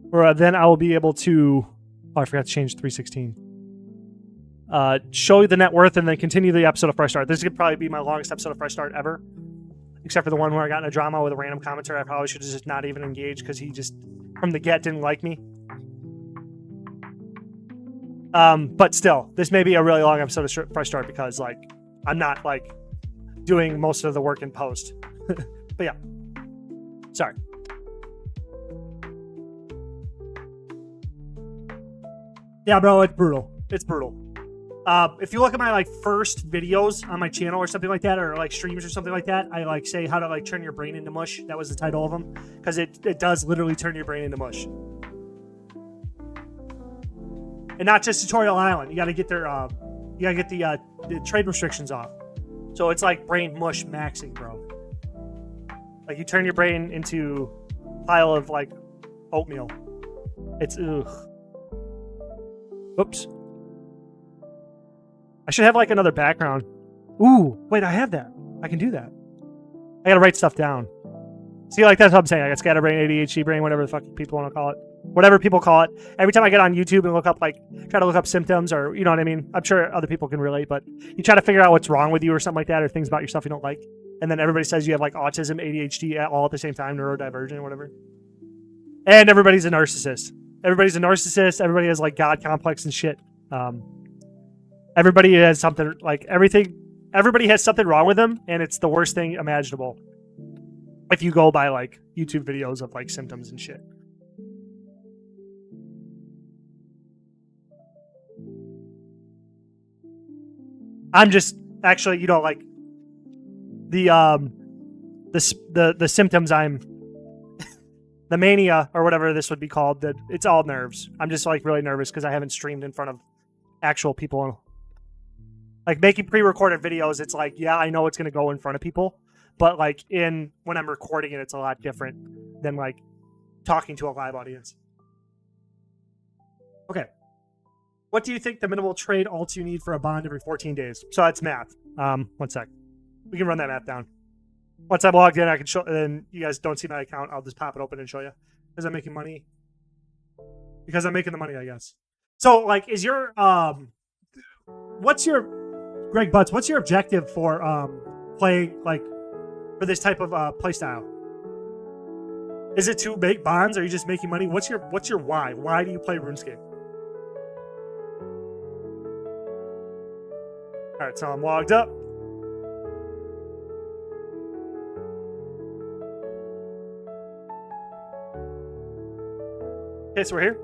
Where then I will be able to... Oh, I forgot to change 316. Show you the net worth, and then continue the episode of Fresh Start. This could probably be my longest episode of Fresh Start ever. Except for the one where I got in a drama with a random commenter. I probably should have just not even engaged because he just, from the get, didn't like me. But still, this may be a really long episode of Fresh Start because, like, I'm not, like, doing most of the work in post. But yeah. Sorry. Yeah, bro, it's brutal. It's brutal. If you look at my like first videos on my channel or something like that, or like streams or something like that, I like say how to like turn your brain into mush. That was the title of them, because it does literally turn your brain into mush. And not just Tutorial Island. You got to get their the trade restrictions off. So it's like brain mush maxing, bro. Like you turn your brain into a pile of like oatmeal. It's ugh. Oops. I should have like another background. Ooh, wait, I have that. I can do that. I gotta write stuff down. See, like that's what I'm saying. I got scatterbrain, ADHD brain, whatever the fuck people want to call it. Whatever people call it. Every time I get on YouTube and look up, like, try to look up symptoms or, you know what I mean? I'm sure other people can relate, but you try to figure out what's wrong with you or something like that, or things about yourself you don't like. And then everybody says you have like autism, ADHD all at the same time, neurodivergent or whatever. And everybody's a narcissist. Everybody's a narcissist. Everybody has like God complex and shit. Everybody has something, like everybody has something wrong with them, and it's the worst thing imaginable. If you go by like YouTube videos of like symptoms and shit. I'm just actually, you know, like the symptoms I'm the mania or whatever this would be called, that it's all nerves. I'm just like really nervous because I haven't streamed in front of actual people. Like making pre-recorded videos, it's like, yeah, I know it's going to go in front of people, but like when I'm recording it, it's a lot different than like talking to a live audience. Okay. What do you think the minimal trade alts you need for a bond every 14 days? So that's math. 1 sec. We can run that math down. Once I'm logged in, I can show, and you guys don't see my account, I'll just pop it open and show you. Because I'm making money. Because I'm making the money, I guess. So, like, is your, Greg Butts, what's your objective for, playing, like, for this type of, play style? Is it to make bonds, or are you just making money? What's your why? Why do you play RuneScape? Alright, so I'm logged up. Okay, so we're here.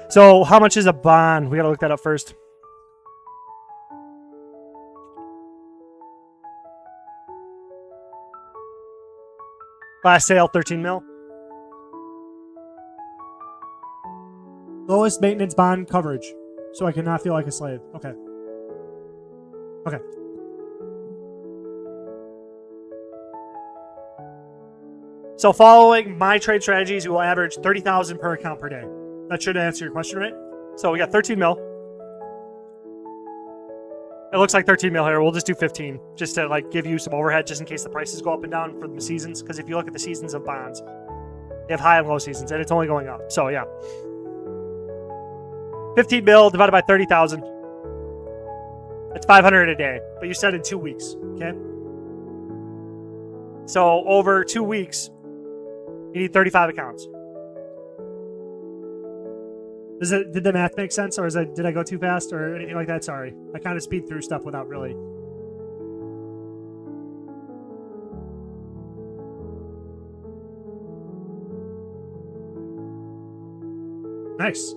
So how much is a bond? We gotta look that up first. Last sale, 13 mil. Lowest maintenance bond coverage, so I cannot feel like a slave. Okay. Okay. So following my trade strategies, you will average 30,000 per account per day. That should answer your question, right? So we got 13 mil. It looks like 13 mil here. We'll just do 15 just to like give you some overhead just in case the prices go up and down for the seasons. Because if you look at the seasons of bonds, they have high and low seasons, and it's only going up. So yeah. 15 mil divided by 30,000. That's 500 a day. But you said in 2 weeks, okay? So over 2 weeks, you need 35 accounts. Did the math make sense, or did I go too fast, or anything like that? Sorry, I kind of speed through stuff without really. Nice.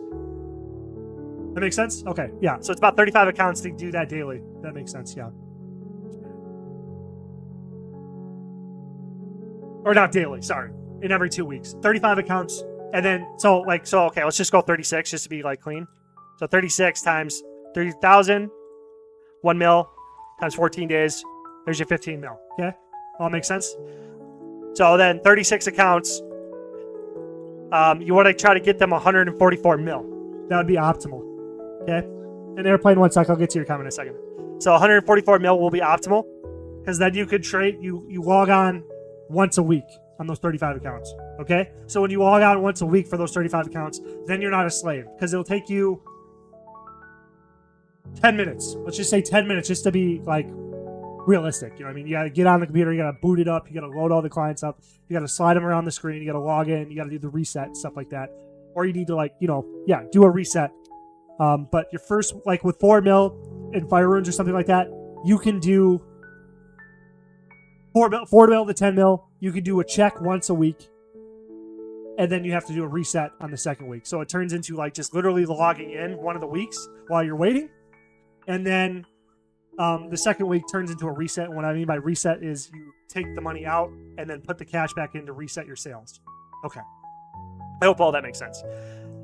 That makes sense? Okay, yeah. So it's about 35 accounts to do that daily. That makes sense, yeah. Or not daily, sorry. In every 2 weeks. 35 accounts. And then, okay, let's just go 36 just to be like clean. So 36 times 30,000, 1 mil times 14 days. There's your 15 mil. Okay? All makes sense? So then 36 accounts. You want to try to get them 144 mil. That would be optimal. Okay? And airplane, 1 sec. I'll get to your comment in a second. So 144 mil will be optimal. Because then you could trade, you log on once a week on those 35 accounts. Okay? So when you log on once a week for those 35 accounts, then you're not a slave. Because it'll take you 10 minutes. Let's just say 10 minutes just to be like realistic. You know what I mean? You got to get on the computer, you got to boot it up, you got to load all the clients up, you got to slide them around the screen, you got to log in, you got to do the reset, stuff like that. Or you need to do a reset. But your first, like with 4 mil in fire runes or something like that, you can do 4 mil to 10 mil. You can do a check once a week. And then you have to do a reset on the second week. So it turns into like just literally logging in one of the weeks while you're waiting. And then the second week turns into a reset. And what I mean by reset is you take the money out and then put the cash back in to reset your sales. Okay. I hope all that makes sense.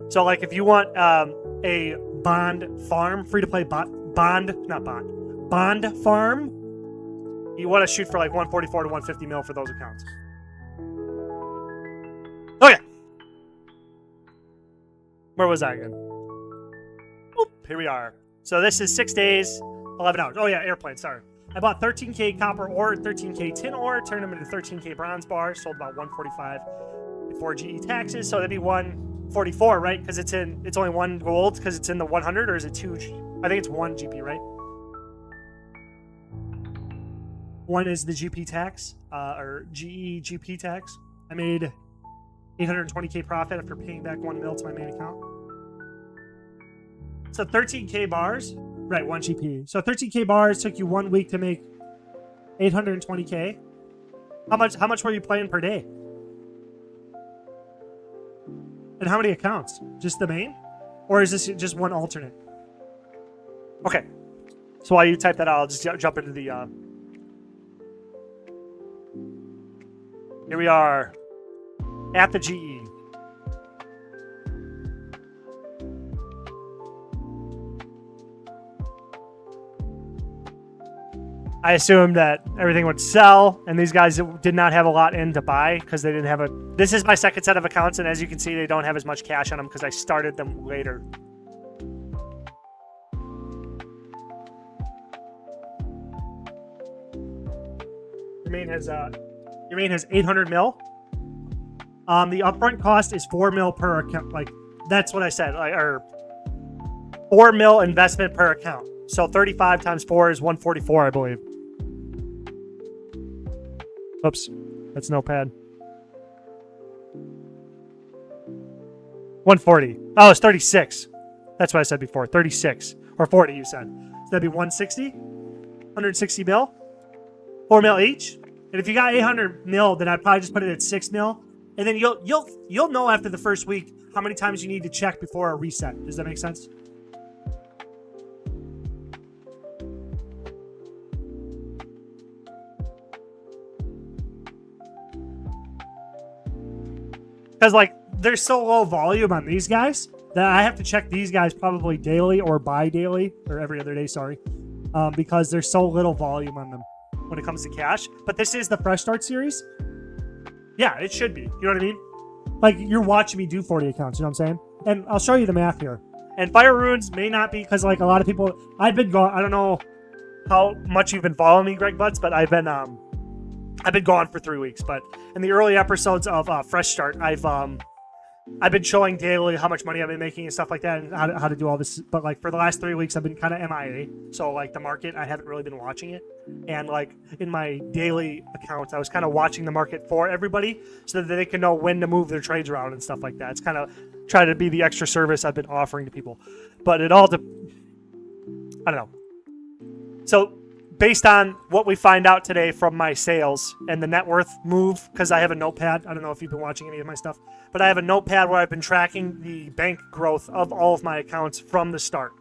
So like if you want a bond farm, free-to-play bond farm, you want to shoot for like 144 to 150 mil for those accounts. Okay. Where was I again? Oop, here we are. So this is 6 days, 11 hours. Oh yeah, airplane, sorry. I bought 13K copper ore, 13K tin ore, turned them into 13K bronze bars, sold about 145 before GE taxes. So that'd be 144, right? Because it's only 1 gold because it's in the 100, or is it 2? I think it's 1 GP, right? 1 is the GP tax, or GE GP tax. I made 820K profit after paying back 1 mil to my main account. So 13K bars, right, 1 GP. So 13K bars took you 1 week to make 820K. How much were you playing per day? And how many accounts? Just the main? Or is this just one alternate? Okay. So while you type that out, I'll just jump into the... Here we are at the GE. I assumed that everything would sell, and these guys did not have a lot in to buy because they didn't have a... This is my second set of accounts, and as you can see, they don't have as much cash on them because I started them later. Your main has 800 mil. The upfront cost is 4 mil per account. Like, that's what I said. Or 4 mil investment per account. So 35 times 4 is 144, I believe. Oops, that's Notepad. 140. Oh, it's 36. That's what I said before. 36 or 40, you said. So that'd be 160. 160 mil. 4 mil each. And if you got 800 mil, then I'd probably just put it at 6 mil. And then you'll know after the first week how many times you need to check before a reset. Does that make sense? Because, like, there's so low volume on these guys that I have to check these guys probably daily or bi-daily, or every other day, sorry, because there's so little volume on them when it comes to cash. But this is the Fresh Start series. Yeah, it should be. You know what I mean? Like, you're watching me do 40 accounts, you know what I'm saying? And I'll show you the math here. And Fire Runes may not be, because, like, a lot of people... I've been gone... I don't know how much you've been following me, Greg Butts, but I've been gone for 3 weeks. But in the early episodes of Fresh Start, I've been showing daily how much money I've been making and stuff like that, and how to do all this. But, like, for the last 3 weeks, I've been kind of MIA. So, like, the market, I haven't really been watching it. And, like, in my daily accounts, I was kind of watching the market for everybody so that they can know when to move their trades around and stuff like that. It's kind of try to be the extra service I've been offering to people. But it all I don't know. So based on what we find out today from my sales and the net worth move, because I have a notepad. I don't know if you've been watching any of my stuff, but I have a notepad where I've been tracking the bank growth of all of my accounts from the start.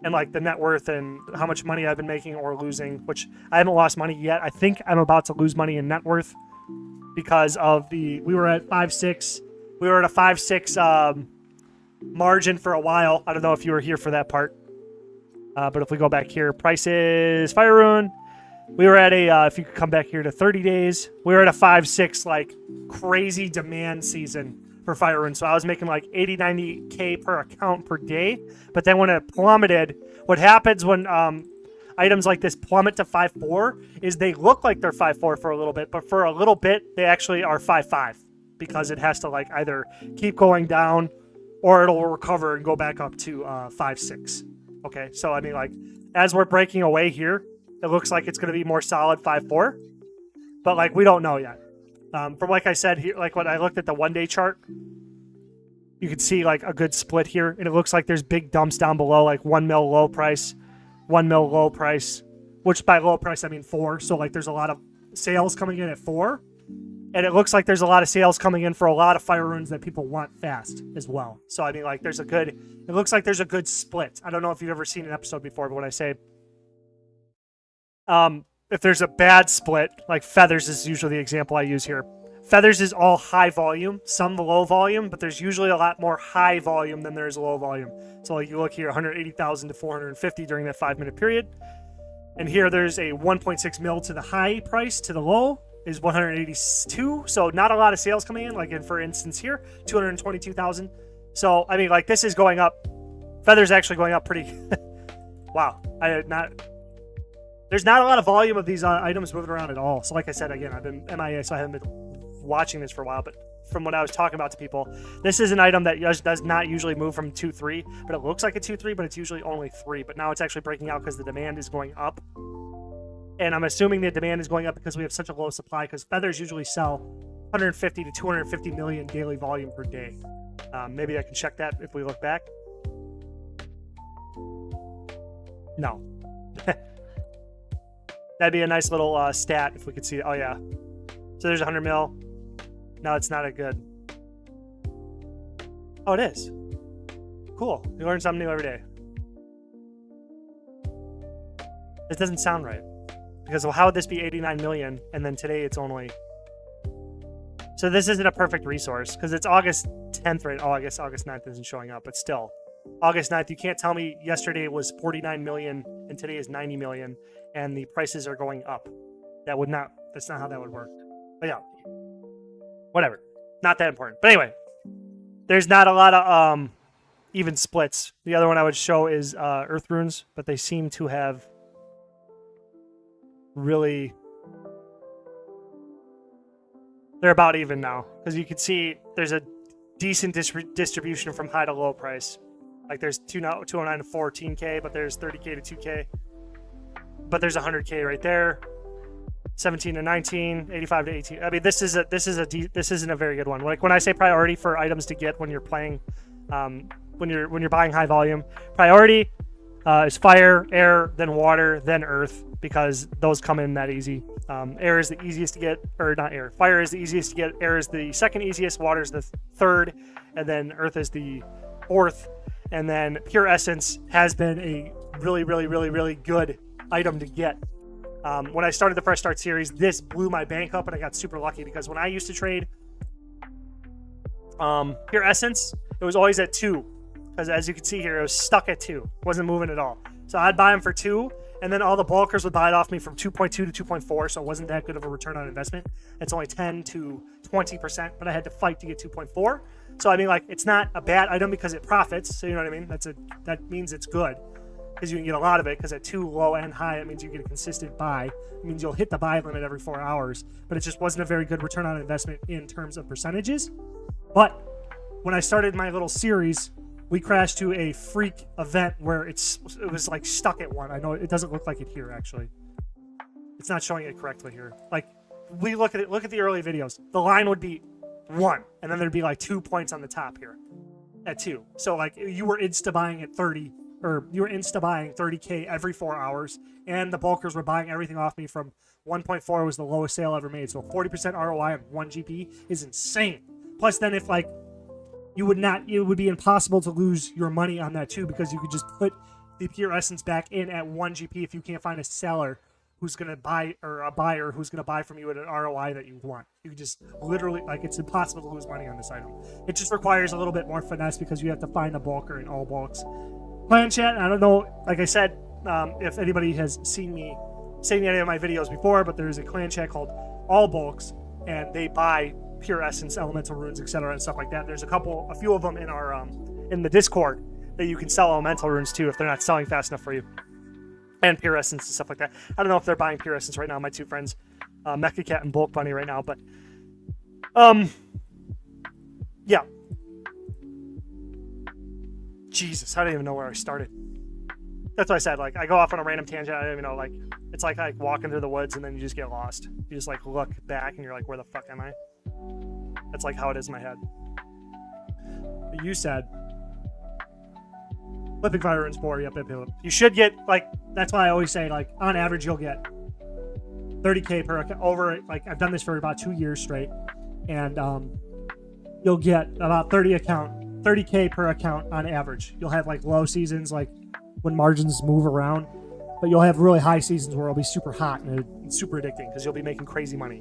And like the net worth and how much money I've been making or losing, which I haven't lost money yet. I think I'm about to lose money in net worth because of we were at 5.6. We were at a 5.6 margin for a while. I don't know if you were here for that part. But if we go back here, prices, Fire Rune, we were at if you could come back here to 30 days, we were at a 5.6 like crazy demand season for Fire Rune. So I was making like 80, 90K per account per day. But then when it plummeted, what happens when items like this plummet to 5.4 is they look like they're 5.4 for a little bit, but for a little bit, they actually are 5.5 because it has to like either keep going down or it'll recover and go back up to 5.6. Okay, so I mean, like, as we're breaking away here, it looks like it's going to be more solid 5.4, but like we don't know yet. From like I said here, like when I looked at the 1 day chart, you can see like a good split here, and it looks like there's big dumps down below, like 1 mil low price, 1 mil low price, which by low price I mean 4. So like there's a lot of sales coming in at 4, and it looks like there's a lot of sales coming in for a lot of Fire Runes that people want fast as well. So I mean, like it looks like there's a good split. I don't know if you've ever seen an episode before, but when I say if there's a bad split, like Feathers is usually the example I use here. Feathers is all high volume, some low volume, but there's usually a lot more high volume than there is low volume. So like you look here, 180,000 to 450 during that 5-minute period. And here there's a 1.6 mil to the high price, to the low is 182. So not a lot of sales coming in, like in, for instance here, 222,000. So, I mean, like this is going up. Feathers actually going up pretty. Wow. There's not a lot of volume of these items moving around at all. So like I said, again, I've been MIA, so I haven't been watching this for a while, but from what I was talking about to people, this is an item that does not usually move from 2.3, but it looks like a 2.3, but it's usually only 3. But now it's actually breaking out because the demand is going up. And I'm assuming the demand is going up because we have such a low supply, because Feathers usually sell 150 to 250 million daily volume per day. Maybe I can check that if we look back. No. That'd be a nice little stat if we could see it. Oh, yeah. So there's 100 mil. No, it's not a good. Oh, it is. Cool. You learn something new every day. This doesn't sound right. Because well, how would this be 89 million and then today it's only... So this isn't a perfect resource because it's August 10th, right? Oh, I guess August 9th isn't showing up, but still. August 9th, you can't tell me yesterday was 49 million and today is 90 million and the prices are going up. That's not how that would work. But yeah, whatever. Not that important. But anyway, there's not a lot of even splits. The other one I would show is Earth Runes, but they seem to have really... They're about even now because you can see there's a decent distribution from high to low price. Like there's 209 to 14K, but there's 30K to 2K. But there's 100K right there. 17 to 19, 85 to 18. I mean, this isn't a very good one. Like when I say priority for items to get when you're playing, when you're buying high volume, priority is fire, air, then water, then earth, because those come in that easy. Air is the easiest to get, or not air. Fire is the easiest to get. Air is the second easiest. Water is the third, and then earth is the fourth. And then pure essence has been a really, really, really, really good item to get. When I started the Fresh Start series, this blew my bank up, and I got super lucky because when I used to trade pure essence, it was always at 2. Because as you can see here, it was stuck at 2. Wasn't moving at all. So I'd buy them for 2, and then all the bulkers would buy it off me from 2.2 to 2.4, so it wasn't that good of a return on investment. It's only 10 to 20%, but I had to fight to get 2.4. So I mean, like, it's not a bad item because it profits. So you know what I mean? That means it's good because you can get a lot of it. Because at 2, low and high, it means you get a consistent buy. It means you'll hit the buy limit every 4 hours. But it just wasn't a very good return on investment in terms of percentages. But when I started my little series, we crashed to a freak event where it was like stuck at 1. I know it doesn't look like it here actually. It's not showing it correctly here. Like we look at the early videos. The line would be 1, and then there'd be like 2 points on the top here at 2. So like you were insta buying at 30 or you were insta buying 30K every 4 hours, and the bulkers were buying everything off me from 1.4 was the lowest sale ever made. So 40% ROI on 1 GP is insane. Plus, then if like it would be impossible to lose your money on that too, because you could just put the pure essence back in at 1 GP if you can't find a seller who's going to buy, or a buyer who's going to buy from you at an ROI that you want. You just literally, like, it's impossible to lose money on this item. It just requires a little bit more finesse because you have to find a bulker in all bulks. Clan chat, I don't know, like I said, if anybody has seen me say any of my videos before, but there's a clan chat called All Bulks, and they buy pure essence, elemental runes, etc., and stuff like that. There's a few of them in our in the Discord that you can sell elemental runes to if they're not selling fast enough for you, and pure essence and stuff like that. I don't know if they're buying pure essence right now. My two friends, Mecha Cat and Bulk Bunny, right now, but yeah. Jesus, I don't even know where I started. That's what I said. Like, I go off on a random tangent. I don't even know. Like, it's like walking through the woods and then you just get lost. You just like look back and you're like, where the fuck am I? That's like how it is in my head. But you said flipping fire runes 4. Yep. You should get, like, that's why I always say, like, on average you'll get 30K per account over. Like, I've done this for about 2 years straight, and you'll get about 30K per account on average. You'll have like low seasons, like when margins move around, but you'll have really high seasons where it'll be super hot and it's super addicting because you'll be making crazy money.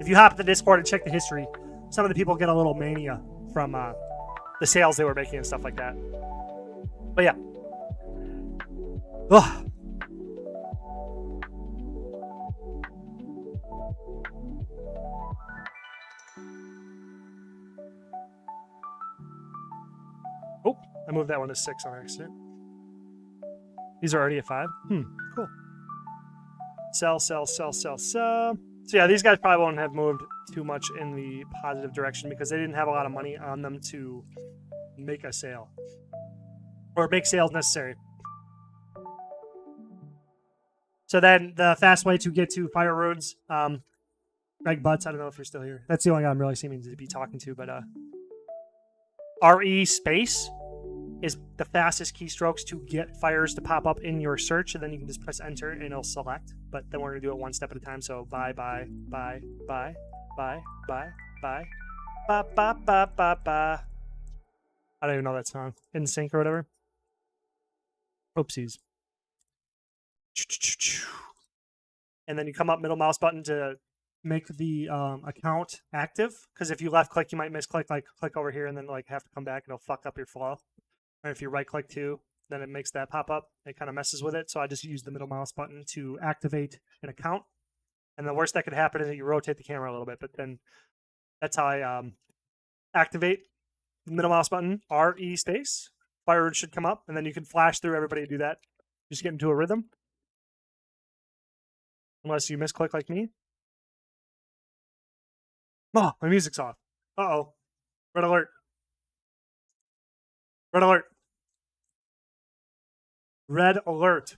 If you hop to the Discord and check the history, some of the people get a little mania from the sales they were making and stuff like that. But yeah. Ugh. Oh, I moved that one to 6 on accident. These are already at 5. Cool. Sell. So yeah, these guys probably won't have moved too much in the positive direction because they didn't have a lot of money on them to make a sale. Or make sales necessary. So then the fast way to get to fire runes, Greg Butts, I don't know if you're still here. That's the only guy I'm really seeming to be talking to, but RE space is the fastest keystrokes to get fires to pop up in your search, and then you can just press enter and it'll select. But then we're gonna do it one step at a time. So buy. I don't even know that song. In Sync or whatever. Oopsies. And then you come up middle mouse button to make the account active, because if you left click you might misclick, like click over here and then like have to come back and it'll fuck up your flow. Or if you right click too, then it makes that pop up. It kind of messes with it. So I just use the middle mouse button to activate an account. And the worst that could happen is that you rotate the camera a little bit, but then that's how I activate the middle mouse button, RE space. Fire rune should come up, and then you can flash through everybody to do that. Just get into a rhythm. Unless you misclick like me. Oh, my music's off. Uh-oh. Red alert. Red alert. Red alert.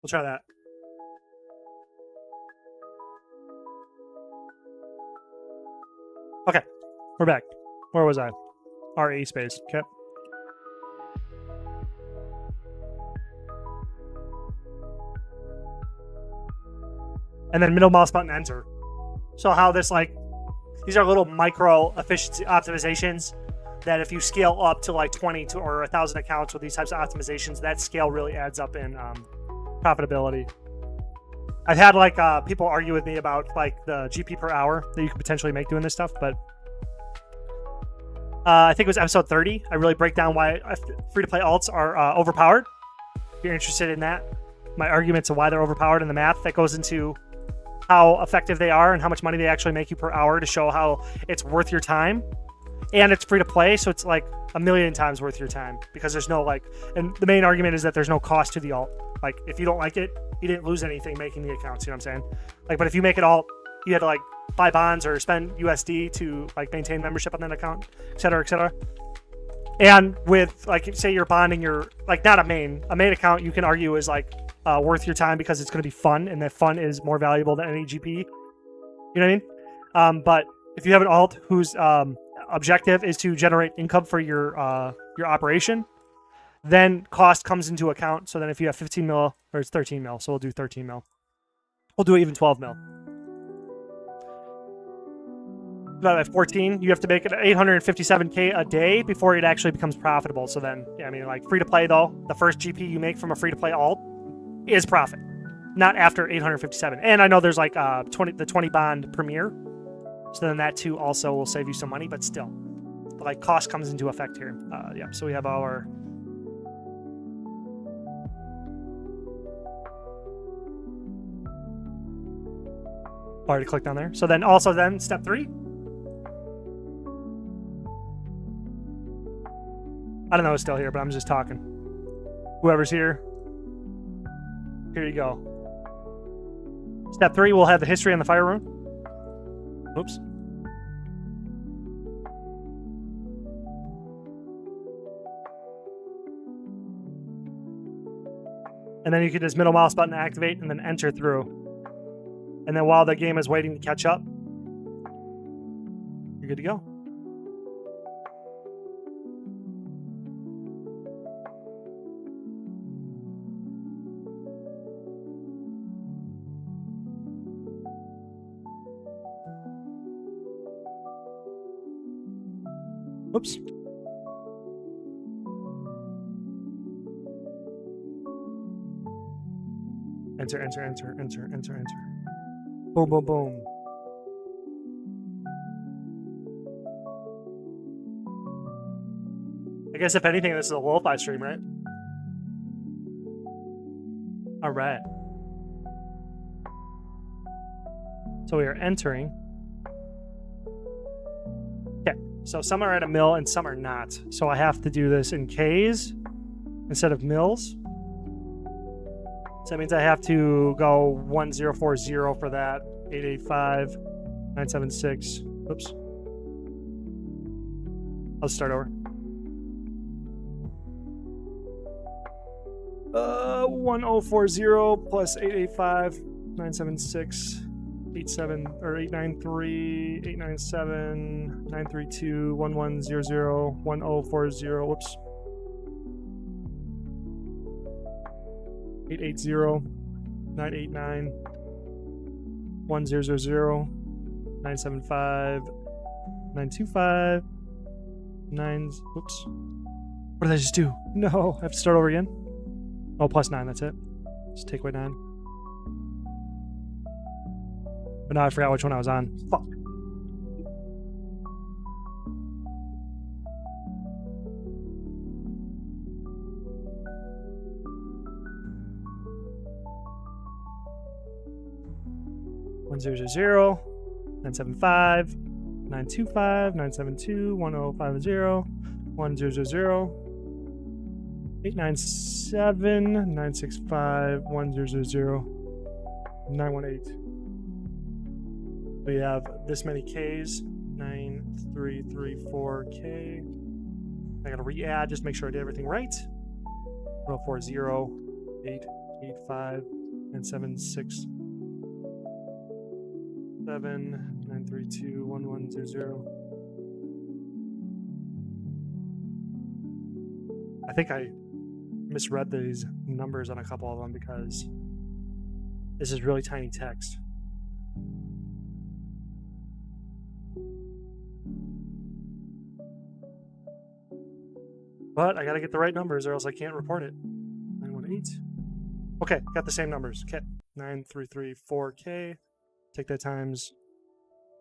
We'll try that. Okay, we're back. Where was I? RE space. Okay. And then middle mouse button enter. So how this, like, these are little micro efficiency optimizations that if you scale up to like 20 to or 1,000 accounts with these types of optimizations, that scale really adds up in profitability. I've had like people argue with me about like the GP per hour that you could potentially make doing this stuff, but I think it was episode 30. I really break down why free-to-play alts are overpowered. If you're interested in that, my arguments of why they're overpowered and the math that goes into how effective they are and how much money they actually make you per hour to show how it's worth your time. And it's free to play, so it's like a million times worth your time because there's no like, and the main argument is that there's no cost to the alt. Like if you don't like it, you didn't lose anything making the accounts, you know what I'm saying? Like, but if you make it alt, you had to like buy bonds or spend USD to like maintain membership on that account, et cetera, et cetera. And with like, say you're bonding your, like not a main account, you can argue is like worth your time because it's going to be fun, and that fun is more valuable than any GP. You know what I mean? But if you have an alt whose objective is to generate income for your operation, then cost comes into account. So then if you have 15 mil, or it's 13 mil, so we'll do 13 mil. We'll do even 12 mil. About 14, you have to make it 857K a day before it actually becomes profitable. So then, yeah, I mean, like free to play though, the first GP you make from a free to play alt is profit, not after 857. And I know there's like the 20 bond premiere, so then that too also will save you some money, but still, like cost comes into effect here. Yeah, so we have our already clicked on there. So then also then step 3. I don't know who's still here, but I'm just talking. Whoever's here, here you go. Step 3, we'll have the history on the fire room. Oops. And then you can just middle mouse button activate and then enter through. And then while the game is waiting to catch up, you're good to go. Oops. Enter, enter, enter, enter, enter, enter. Boom, boom, boom. I guess if anything, this is a lo-fi stream, right? All right. So we are entering. Okay, so some are at a mil and some are not. So I have to do this in Ks instead of mils. So that means I have to go 1040 for that. 885, 976. Oops. I'll start over. 1040 plus 885, 976, 87 or 893, 897, 932, 1100, 1040. Whoops. 880, 989, 1000, 975, 925, 9. Whoops. What did I just do? No, I have to start over again. Oh, plus 9, that's it. Just take away 9. But now I forgot which one I was on. Fuck. One zero zero zero 975 925 972 1050 1000 897 965 1000 918. We have this many Ks. 9334K. I gotta re-add, just make sure I did everything right. 1040 885 976 932 1100. I think I misread these numbers on a couple of them because this is really tiny text. But I gotta get the right numbers or else I can't report it. 918. Okay, got the same numbers. Okay, 9334K. Take that times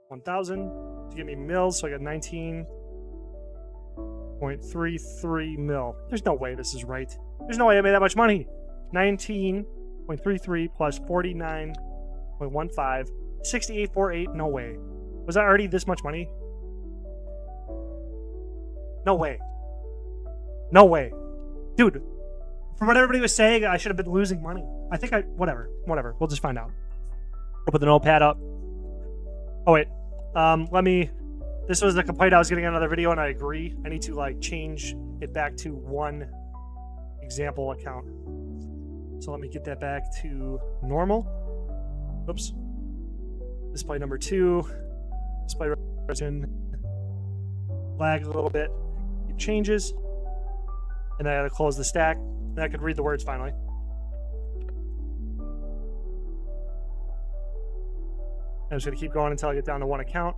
1,000 to give me mils, so I got 19.33 mil. There's no way this is right. There's no way I made that much money. 19.33 plus 49.15, 68.48. No way. Was that already this much money? No way. No way. Dude, from what everybody was saying, I should have been losing money. I think whatever. We'll just find out. We'll put the notepad up. Oh, wait. This was the complaint I was getting on another video, and I agree. I need to, change it back to one example account. So let me get that back to normal. Oops. Display number 2. Display resolution. Lag a little bit. It changes. And I gotta close the stack. And I could read the words finally. I'm just gonna keep going until I get down to 1 account.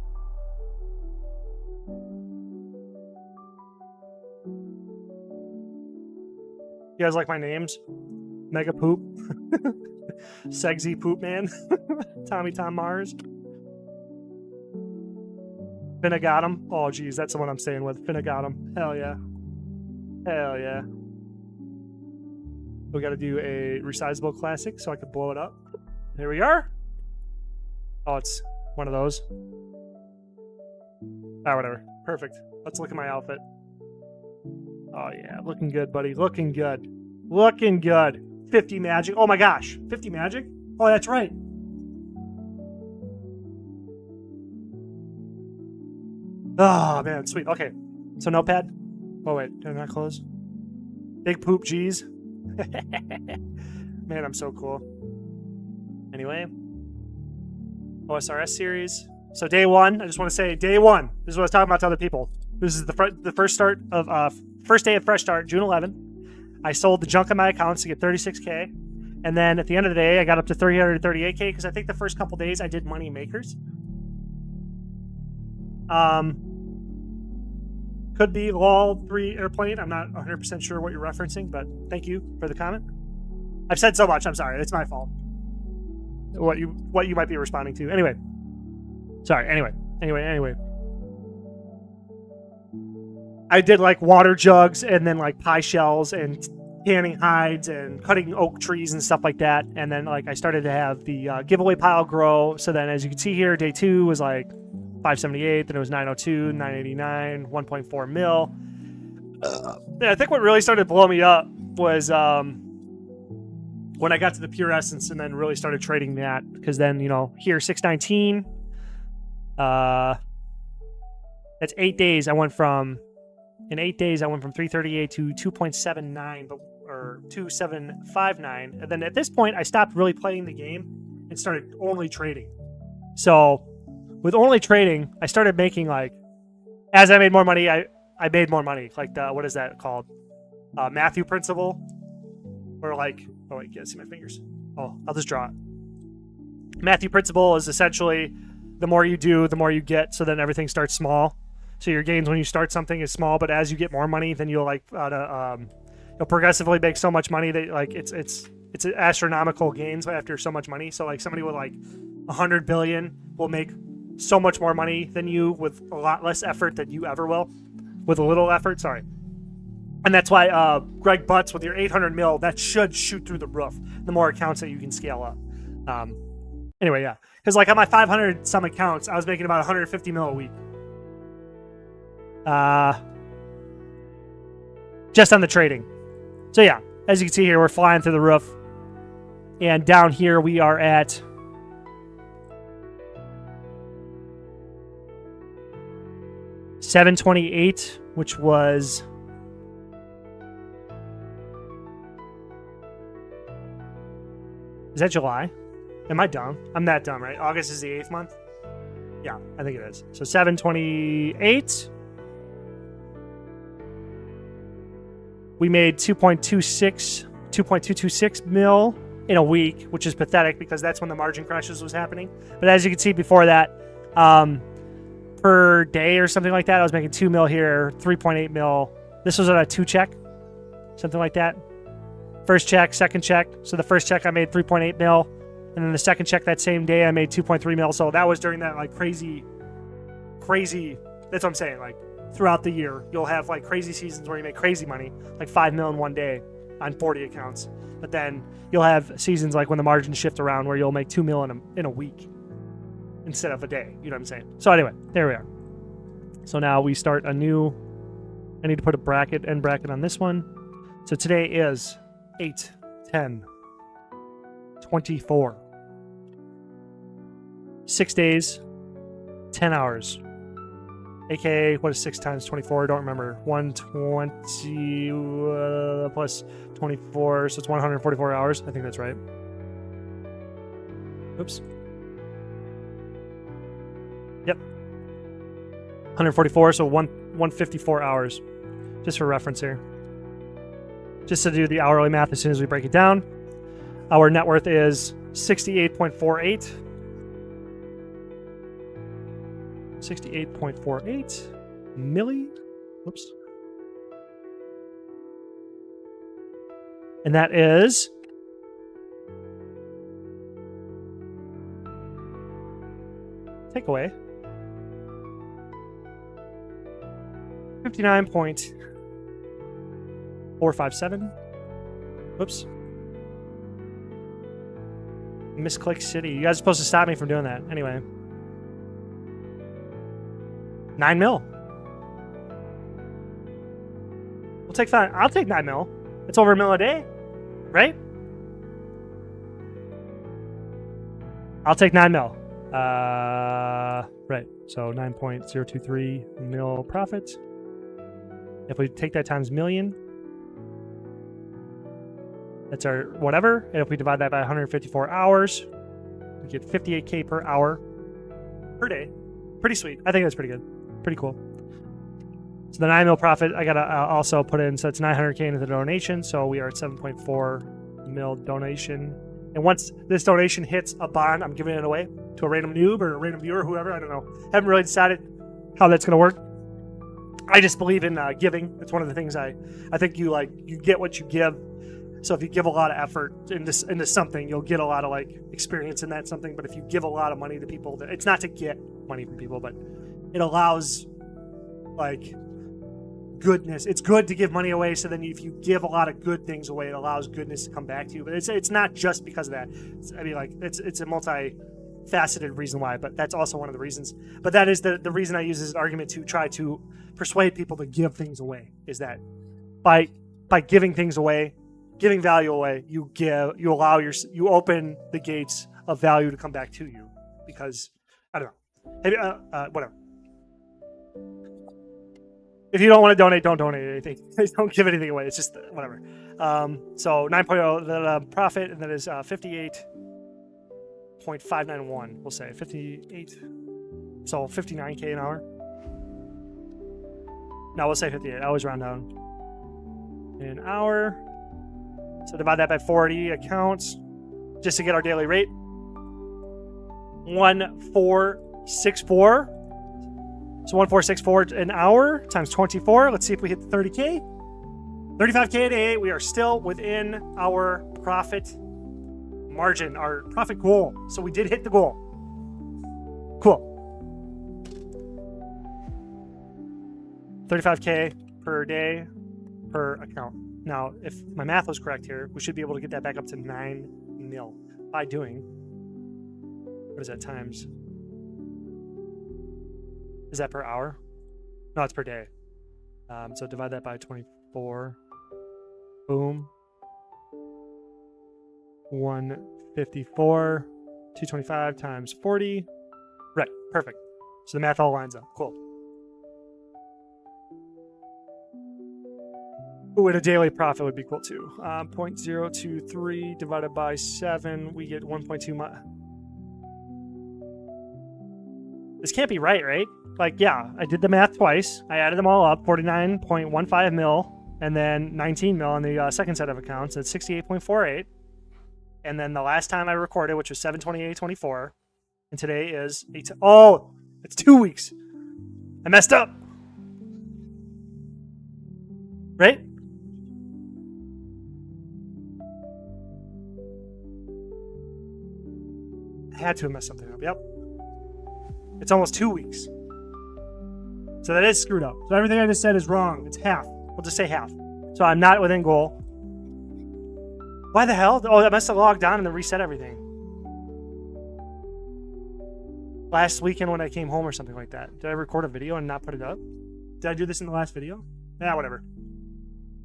You guys like my names? Mega Poop. Segsy Poop Man. Tommy Tom Mars. Finnegatum. Oh, geez, that's the one I'm staying with. Finnegatum. Hell yeah. Hell yeah. We got to do a resizable classic so I can blow it up. Here we are. Oh, it's one of those. Ah, whatever. Perfect. Let's look at my outfit. Oh, yeah. Looking good, buddy. Looking good. Looking good. 50 magic. Oh, my gosh. 50 magic? Oh, that's right. Oh, man. Sweet. Okay. So, notepad. Oh, wait. Did I not close? Big poop G's. Man, I'm so cool. Anyway. OSRS series. So, day 1. I just want to say, day 1. This is what I was talking about to other people. This is the first day of Fresh Start, June 11th. I sold the junk on my accounts to get 36K. And then at the end of the day, I got up to 338K because I think the first couple days I did money makers. Could be LOL 3 airplane. I'm not 100% sure what you're referencing, but thank you for the comment. I've said so much. I'm sorry. It's my fault. What you might be responding to. Anyway. Sorry. Anyway. I did like water jugs and then like pie shells and tanning hides and cutting oak trees and stuff like that. And then like I started to have the giveaway pile grow. So then as you can see here, day 2 was like 578, then it was 902, 989, 1.4 mil. I think what really started blowing me up was when I got to the Pure Essence and then really started trading that. Because then, you know, here 619. That's 8 days. In 8 days, I went from 338 to 2.79, or 2759. And then at this point, I stopped really playing the game and started only trading. So with only trading, I started making like, as I made more money, I made more money. Like what is that called? Matthew principle, or like, oh wait, you can't see my fingers. Oh, I'll just draw it. Matthew principle is essentially the more you do, the more you get. So then everything starts small. So your gains when you start something is small, but as you get more money, then you'll like you'll progressively make so much money that like it's astronomical gains after so much money. So like somebody with like 100 billion will make so much more money than you with a lot less effort than you ever will, with a little effort. Sorry. And that's why Greg Butts with your 800 mil, that should shoot through the roof. The more accounts that you can scale up. Anyway, yeah, because like on my 500 some accounts, I was making about 150 mil a week. Just on the trading. So yeah, as you can see here, we're flying through the roof. And down here we are at $728, which was is that July? Am I dumb? I'm that dumb, right? August is the 8th month? Yeah, I think it is. So 728. We made 2.226 mil in a week, which is pathetic because that's when the margin crashes was happening. But as you can see before that, per day or something like that, I was making 2 mil here, 3.8 mil. This was on a 2 check, something like that. First check, second check. So the first check I made 3.8 mil. And then the second check that same day, I made 2.3 mil. So that was during that like crazy, that's what I'm saying. Like throughout the year, you'll have like crazy seasons where you make crazy money, like 5 mil in one day on 40 accounts. But then you'll have seasons like when the margins shift around where you'll make 2 mil in a week instead of a day. You know what I'm saying? So anyway, there we are. So now we start a new, I need to put a end bracket on this one. So today is 8/10/24. 6 days, 10 hours, aka what is 6 times 24? I don't remember. 120 plus 24, so it's 144 hours. I think that's right. Oops. Yep. 144, so 154 hours. Just for reference here. Just to do the hourly math as soon as we break it down. Our net worth is 68.48. 68.48 million. Whoops. And that is takeaway 59.457. Whoops. Misclick City. You guys are supposed to stop me from doing that. Anyway. 9 mil. We'll take 5. I'll take 9 mil. It's over $1 mil a day, right? I'll take 9 mil. Right. So 9.023 mil profit. If we take that times million, that's our whatever. And if we divide that by 154 hours, we get 58K per hour per day. Pretty sweet. I think that's pretty good. Pretty cool. So the 9 mil profit, I gotta also put in, so it's 900K into the donation. So we are at 7.4 mil donation. And once this donation hits a bond, I'm giving it away to a random noob or a random viewer, whoever. I don't know. Haven't really decided how that's gonna work. I just believe in giving. It's one of the things I think you get what you give. So if you give a lot of effort into something, you'll get a lot of experience in that something. But if you give a lot of money to people, it's not to get money from people, but it allows goodness. It's good to give money away. So then if you give a lot of good things away, it allows goodness to come back to you. But it's not just because of that. It's a multi-faceted reason why, but that's also one of the reasons. But that is the reason I use as an argument to try to persuade people to give things away, is that by giving things away, giving value away, you open the gates of value to come back to you. Because I don't know, whatever. If you don't want to donate, don't donate anything. Don't give anything away. It's just whatever. So 9.0 the profit, and that is 58.591. We'll say 58. So 59K an hour. No, we'll say 58. I always round down. An hour. So divide that by 40 accounts just to get our daily rate. 1464. So 1464 an hour times 24. Let's see if we hit the 30K. 35K a day. We are still within our profit margin, our profit goal. So we did hit the goal. Cool. 35K per day per account. Now, if my math was correct here, we should be able to get that back up to 9 mil by doing, what is that times? Is that per hour? No, it's per day. So divide that by 24. Boom. 154. 225 times 40. Right, perfect. So the math all lines up. Cool. Ooh, and a daily profit would be cool too. 0.023 divided by 7, we get 1.2. This can't be right, right? Yeah, I did the math twice. I added them all up, 49.15 mil, and then 19 mil on the second set of accounts. That's 68.48. And then the last time I recorded, which was 7/28/24, and today is it's 2 weeks. I messed up. Right? I had to have messed something up. Yep. It's almost 2 weeks. So that is screwed up. So everything I just said is wrong. It's half. We'll just say half. So I'm not within goal. Why the hell? Oh, I must have logged on and then reset everything. Last weekend when I came home or something like that. Did I record a video and not put it up? Did I do this in the last video? Yeah, whatever.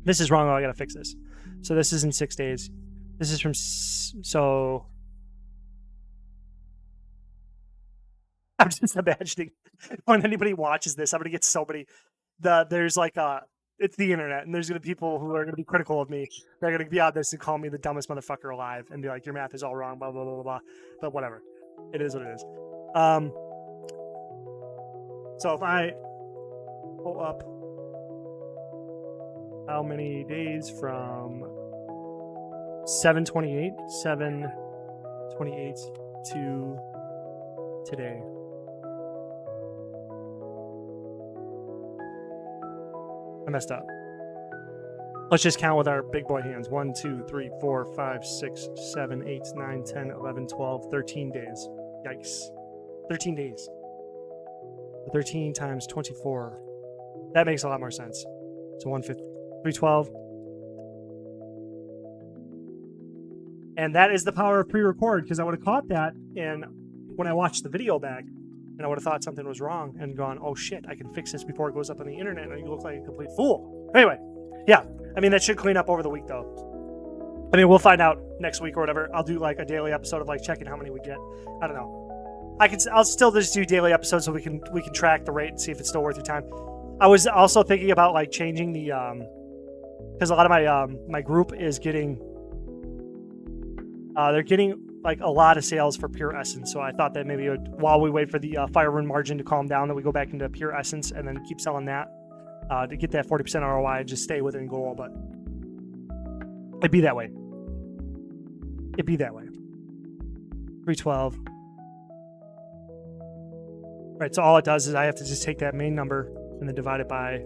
This is wrong. Oh, I gotta fix this. So this is in 6 days. This is from... So... I'm just imagining when anybody watches this, I'm gonna get so many. There's like it's the internet, and there's gonna be people who are gonna be critical of me. They're gonna be on this and call me the dumbest motherfucker alive, and be like, "Your math is all wrong," blah blah blah blah blah. But whatever, it is what it is. So if I pull up how many days from 7/28 to today. I messed up. Let's just count with our big boy hands. 1, 2, 3, 4, 5, 6, 7, 8, 9, 10, 11, 12, 13 days. Yikes. 13 days. 13 times 24. That makes a lot more sense. So 150, 312. And that is the power of pre-record, because I would have caught that when I watched the video back, and I would have thought something was wrong and gone, oh shit, I can fix this before it goes up on the internet and you look like a complete fool. Anyway, yeah. I mean, that should clean up over the week though. I mean, we'll find out next week or whatever. I'll do like a daily episode of like checking how many we get. I don't know. I'll still just do daily episodes so we can track the rate and see if it's still worth your time. I was also thinking about like changing the because a lot of my group is getting they're getting like a lot of sales for Pure Essence. So I thought that maybe while we wait for the fire run margin to calm down, that we go back into Pure Essence and then keep selling that to get that 40% ROI and just stay within goal. But it'd be that way. 312. Right, so all it does is I have to just take that main number and then divide it by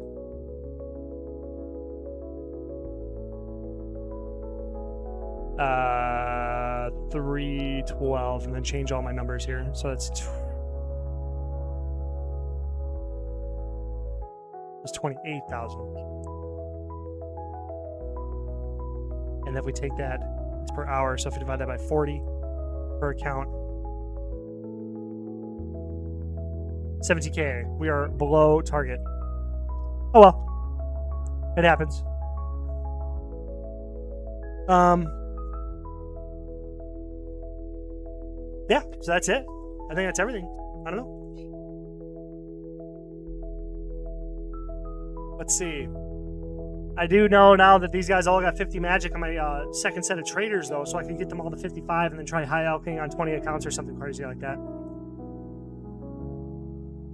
312 and then change all my numbers here. So that's 28,000. And if we take that, it's per hour. So if we divide that by 40 per account, 70K. We are below target. Oh well. It happens. Yeah, so that's it. I think that's everything. I don't know. Let's see. I do know now that these guys all got 50 magic on my second set of traders, though, so I can get them all to 55 and then try high alchemy on 20 accounts or something crazy like that.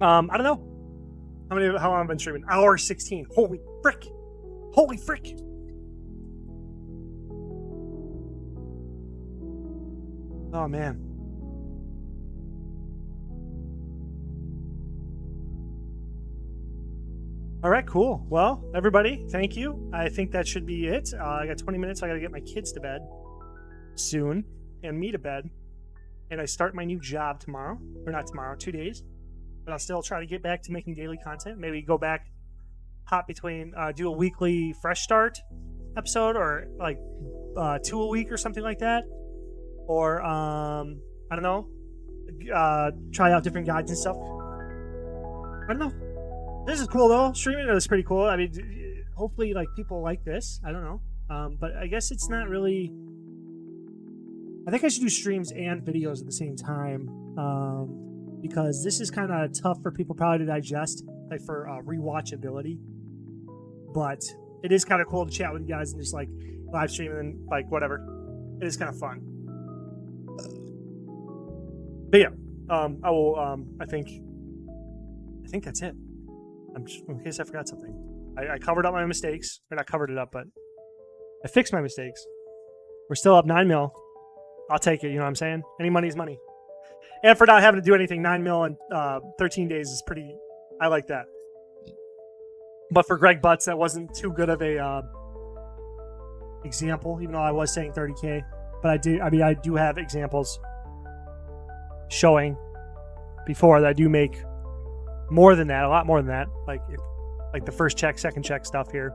I don't know. How long I've been streaming? Hour 16. Holy frick. Holy frick. Oh, man. All right, cool. Well, everybody, thank you. I think that should be it. I got 20 minutes. I got to get my kids to bed soon and me to bed. And I start my new job tomorrow. Or not tomorrow, 2 days. But I'll still try to get back to making daily content. Maybe go back, hop between, do a weekly fresh start episode, or like 2 a week or something like that. Or, I don't know, try out different guides and stuff. I don't know. This is cool though. Streaming is pretty cool. I mean, hopefully like people like this. I don't know. But I guess it's not really, I think I should do streams and videos at the same time. Because this is kind of tough for people probably to digest, like for rewatchability. But it is kind of cool to chat with you guys and just like live stream and then like whatever. It is kind of fun. But yeah, I will. I think that's it. In case I forgot something, I covered up my mistakes, or not covered it up, but I fixed my mistakes. We're still up 9 mil. I'll take it. You know what I'm saying? Any money is money. And for not having to do anything, 9 mil in 13 days is pretty. I like that. But for Greg Butts, that wasn't too good of a example, even though I was saying 30K. But I do have examples showing before that I do make more than that, a lot more than that. Like the first check, second check stuff here.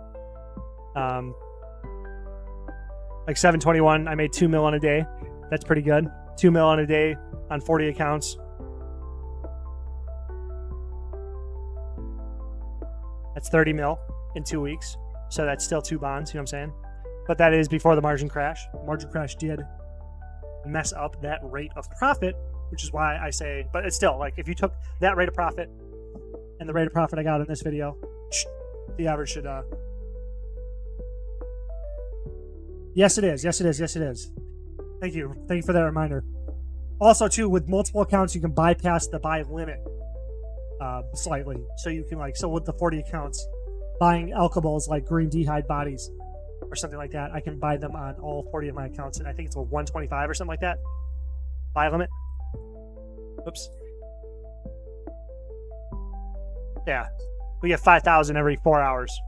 Like 721, I made 2 mil on a day. That's pretty good. 2 mil on a day on 40 accounts. That's 30 mil in 2 weeks. So that's still 2 bonds, you know what I'm saying? But that is before the margin crash. Margin crash did mess up that rate of profit, which is why I say, but it's still like if you took that rate of profit and the rate of profit I got in this video, the average should. Yes, it is. Yes, it is. Yes, it is. Thank you. Thank you for that reminder. Also, too, with multiple accounts, you can bypass the buy limit slightly. So you can so with the 40 accounts, buying alkables like green dehyde bodies or something like that, I can buy them on all 40 of my accounts, and I think it's a 125 or something like that. Buy limit. Oops. Yeah, we get 5,000 every 4 hours.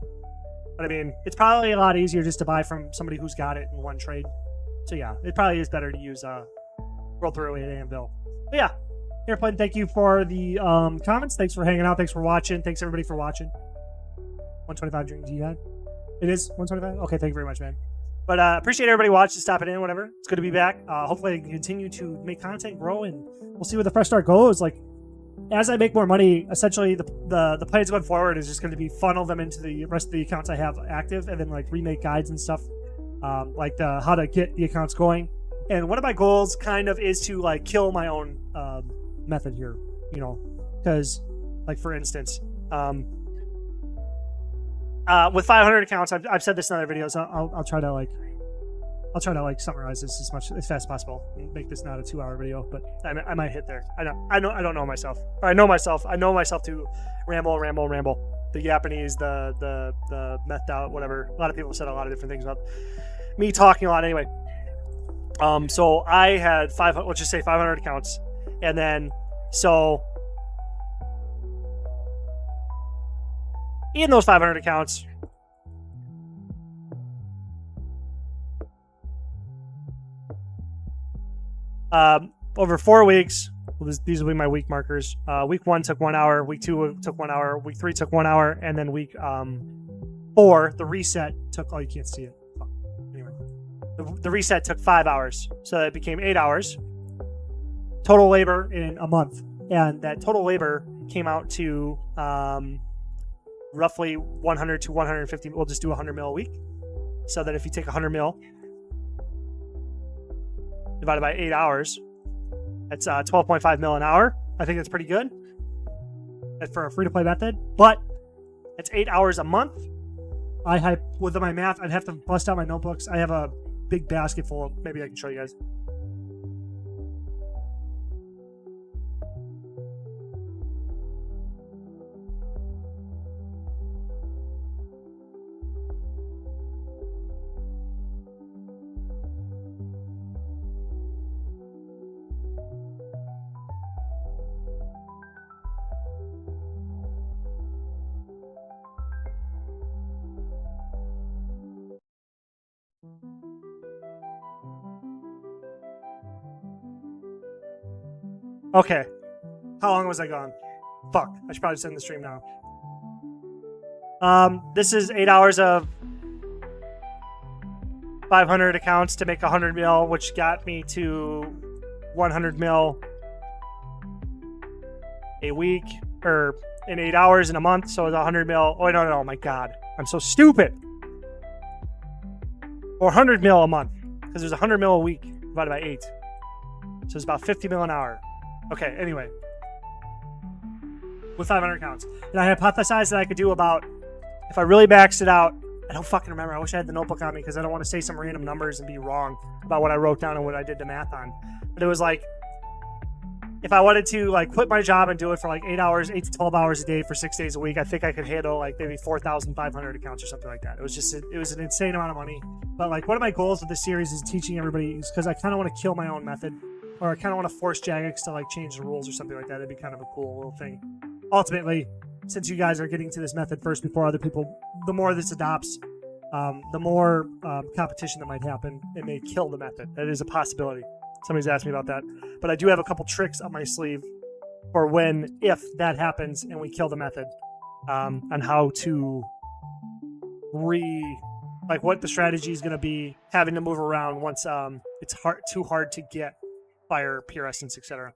But I mean, it's probably a lot easier just to buy from somebody who's got it in one trade. So yeah, it probably is better to use World 308 Anvil. But yeah, Airplane, thank you for the comments. Thanks for hanging out. Thanks for watching. Thanks everybody for watching. 125 during Jihad. It is 125? Okay, thank you very much, man. But appreciate everybody watching, stopping in, whatever. It's good to be back. Hopefully I can continue to make content, grow, and we'll see where the Fresh Start goes. Like, as I make more money, essentially the plans going forward is just going to be funnel them into the rest of the accounts I have active, and then like remake guides and stuff, like how to get the accounts going. And one of my goals kind of is to like kill my own method here, you know, because like for instance, with 500 accounts, I've said this in other videos. I'll try to like summarize this as fast as possible and make this not a 2-hour video, but I might hit there. I don't know myself. Or I know myself to ramble. The Japanese, the methed out, whatever. A lot of people said a lot of different things about me talking a lot anyway. So I had let's just say 500 accounts, and then so in those 500 accounts, over 4 weeks, these will be my week markers. Week 1 took 1 hour, week 2 took 1 hour, week 3 took 1 hour, and then week 4, the reset took, oh, you can't see it. Anyway, the reset took 5 hours, so it became 8 hours total labor in a month, and that total labor came out to roughly 100 to 150. We'll just do 100 mil a week, so that if you take 100 mil divided by 8 hours, that's 12.5 mil an hour. I think that's pretty good for a free-to-play method, but it's 8 hours a month. With my math, I'd have to bust out my notebooks. I have a big basket full of, maybe I can show you guys. Okay. How long was I gone? Fuck. I should probably just end the stream now. This is 8 hours of 500 accounts to make 100 mil, which got me to 100 mil a week, or in 8 hours in a month. So it's 100 mil. Oh, no, my God. I'm so stupid. Or 100 mil a month, because there's 100 mil a week divided by 8. So it's about 50 mil an hour. Okay, anyway. With 500 accounts. And I hypothesized that I could do about, if I really maxed it out, I don't fucking remember. I wish I had the notebook on me because I don't want to say some random numbers and be wrong about what I wrote down and what I did the math on. But it was like, if I wanted to like quit my job and do it for like 8 to 12 hours a day for 6 days a week, I think I could handle like maybe 4,500 accounts or something like that. It was an insane amount of money. But like one of my goals with this series is teaching everybody, because I kind of want to kill my own method, or I kind of want to force Jagex to like change the rules or something like that. It'd be kind of a cool little thing. Ultimately, since you guys are getting to this method first before other people, the more this adopts, the more competition that might happen. It may kill the method. That is a possibility. Somebody's asked me about that. But I do have a couple tricks up my sleeve for if that happens and we kill the method, on how to what the strategy is going to be, having to move around once it's too hard to get fire, pure essence, etc.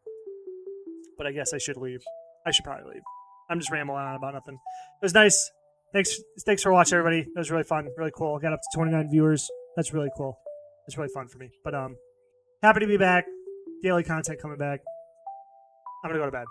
But I guess I should leave. I should probably leave. I'm just rambling on about nothing. It was nice. Thanks for watching, everybody. It was really fun, really cool. Got up to 29 viewers. That's really cool. It's really fun for me. But happy to be back. Daily content coming back. I'm gonna go to bed.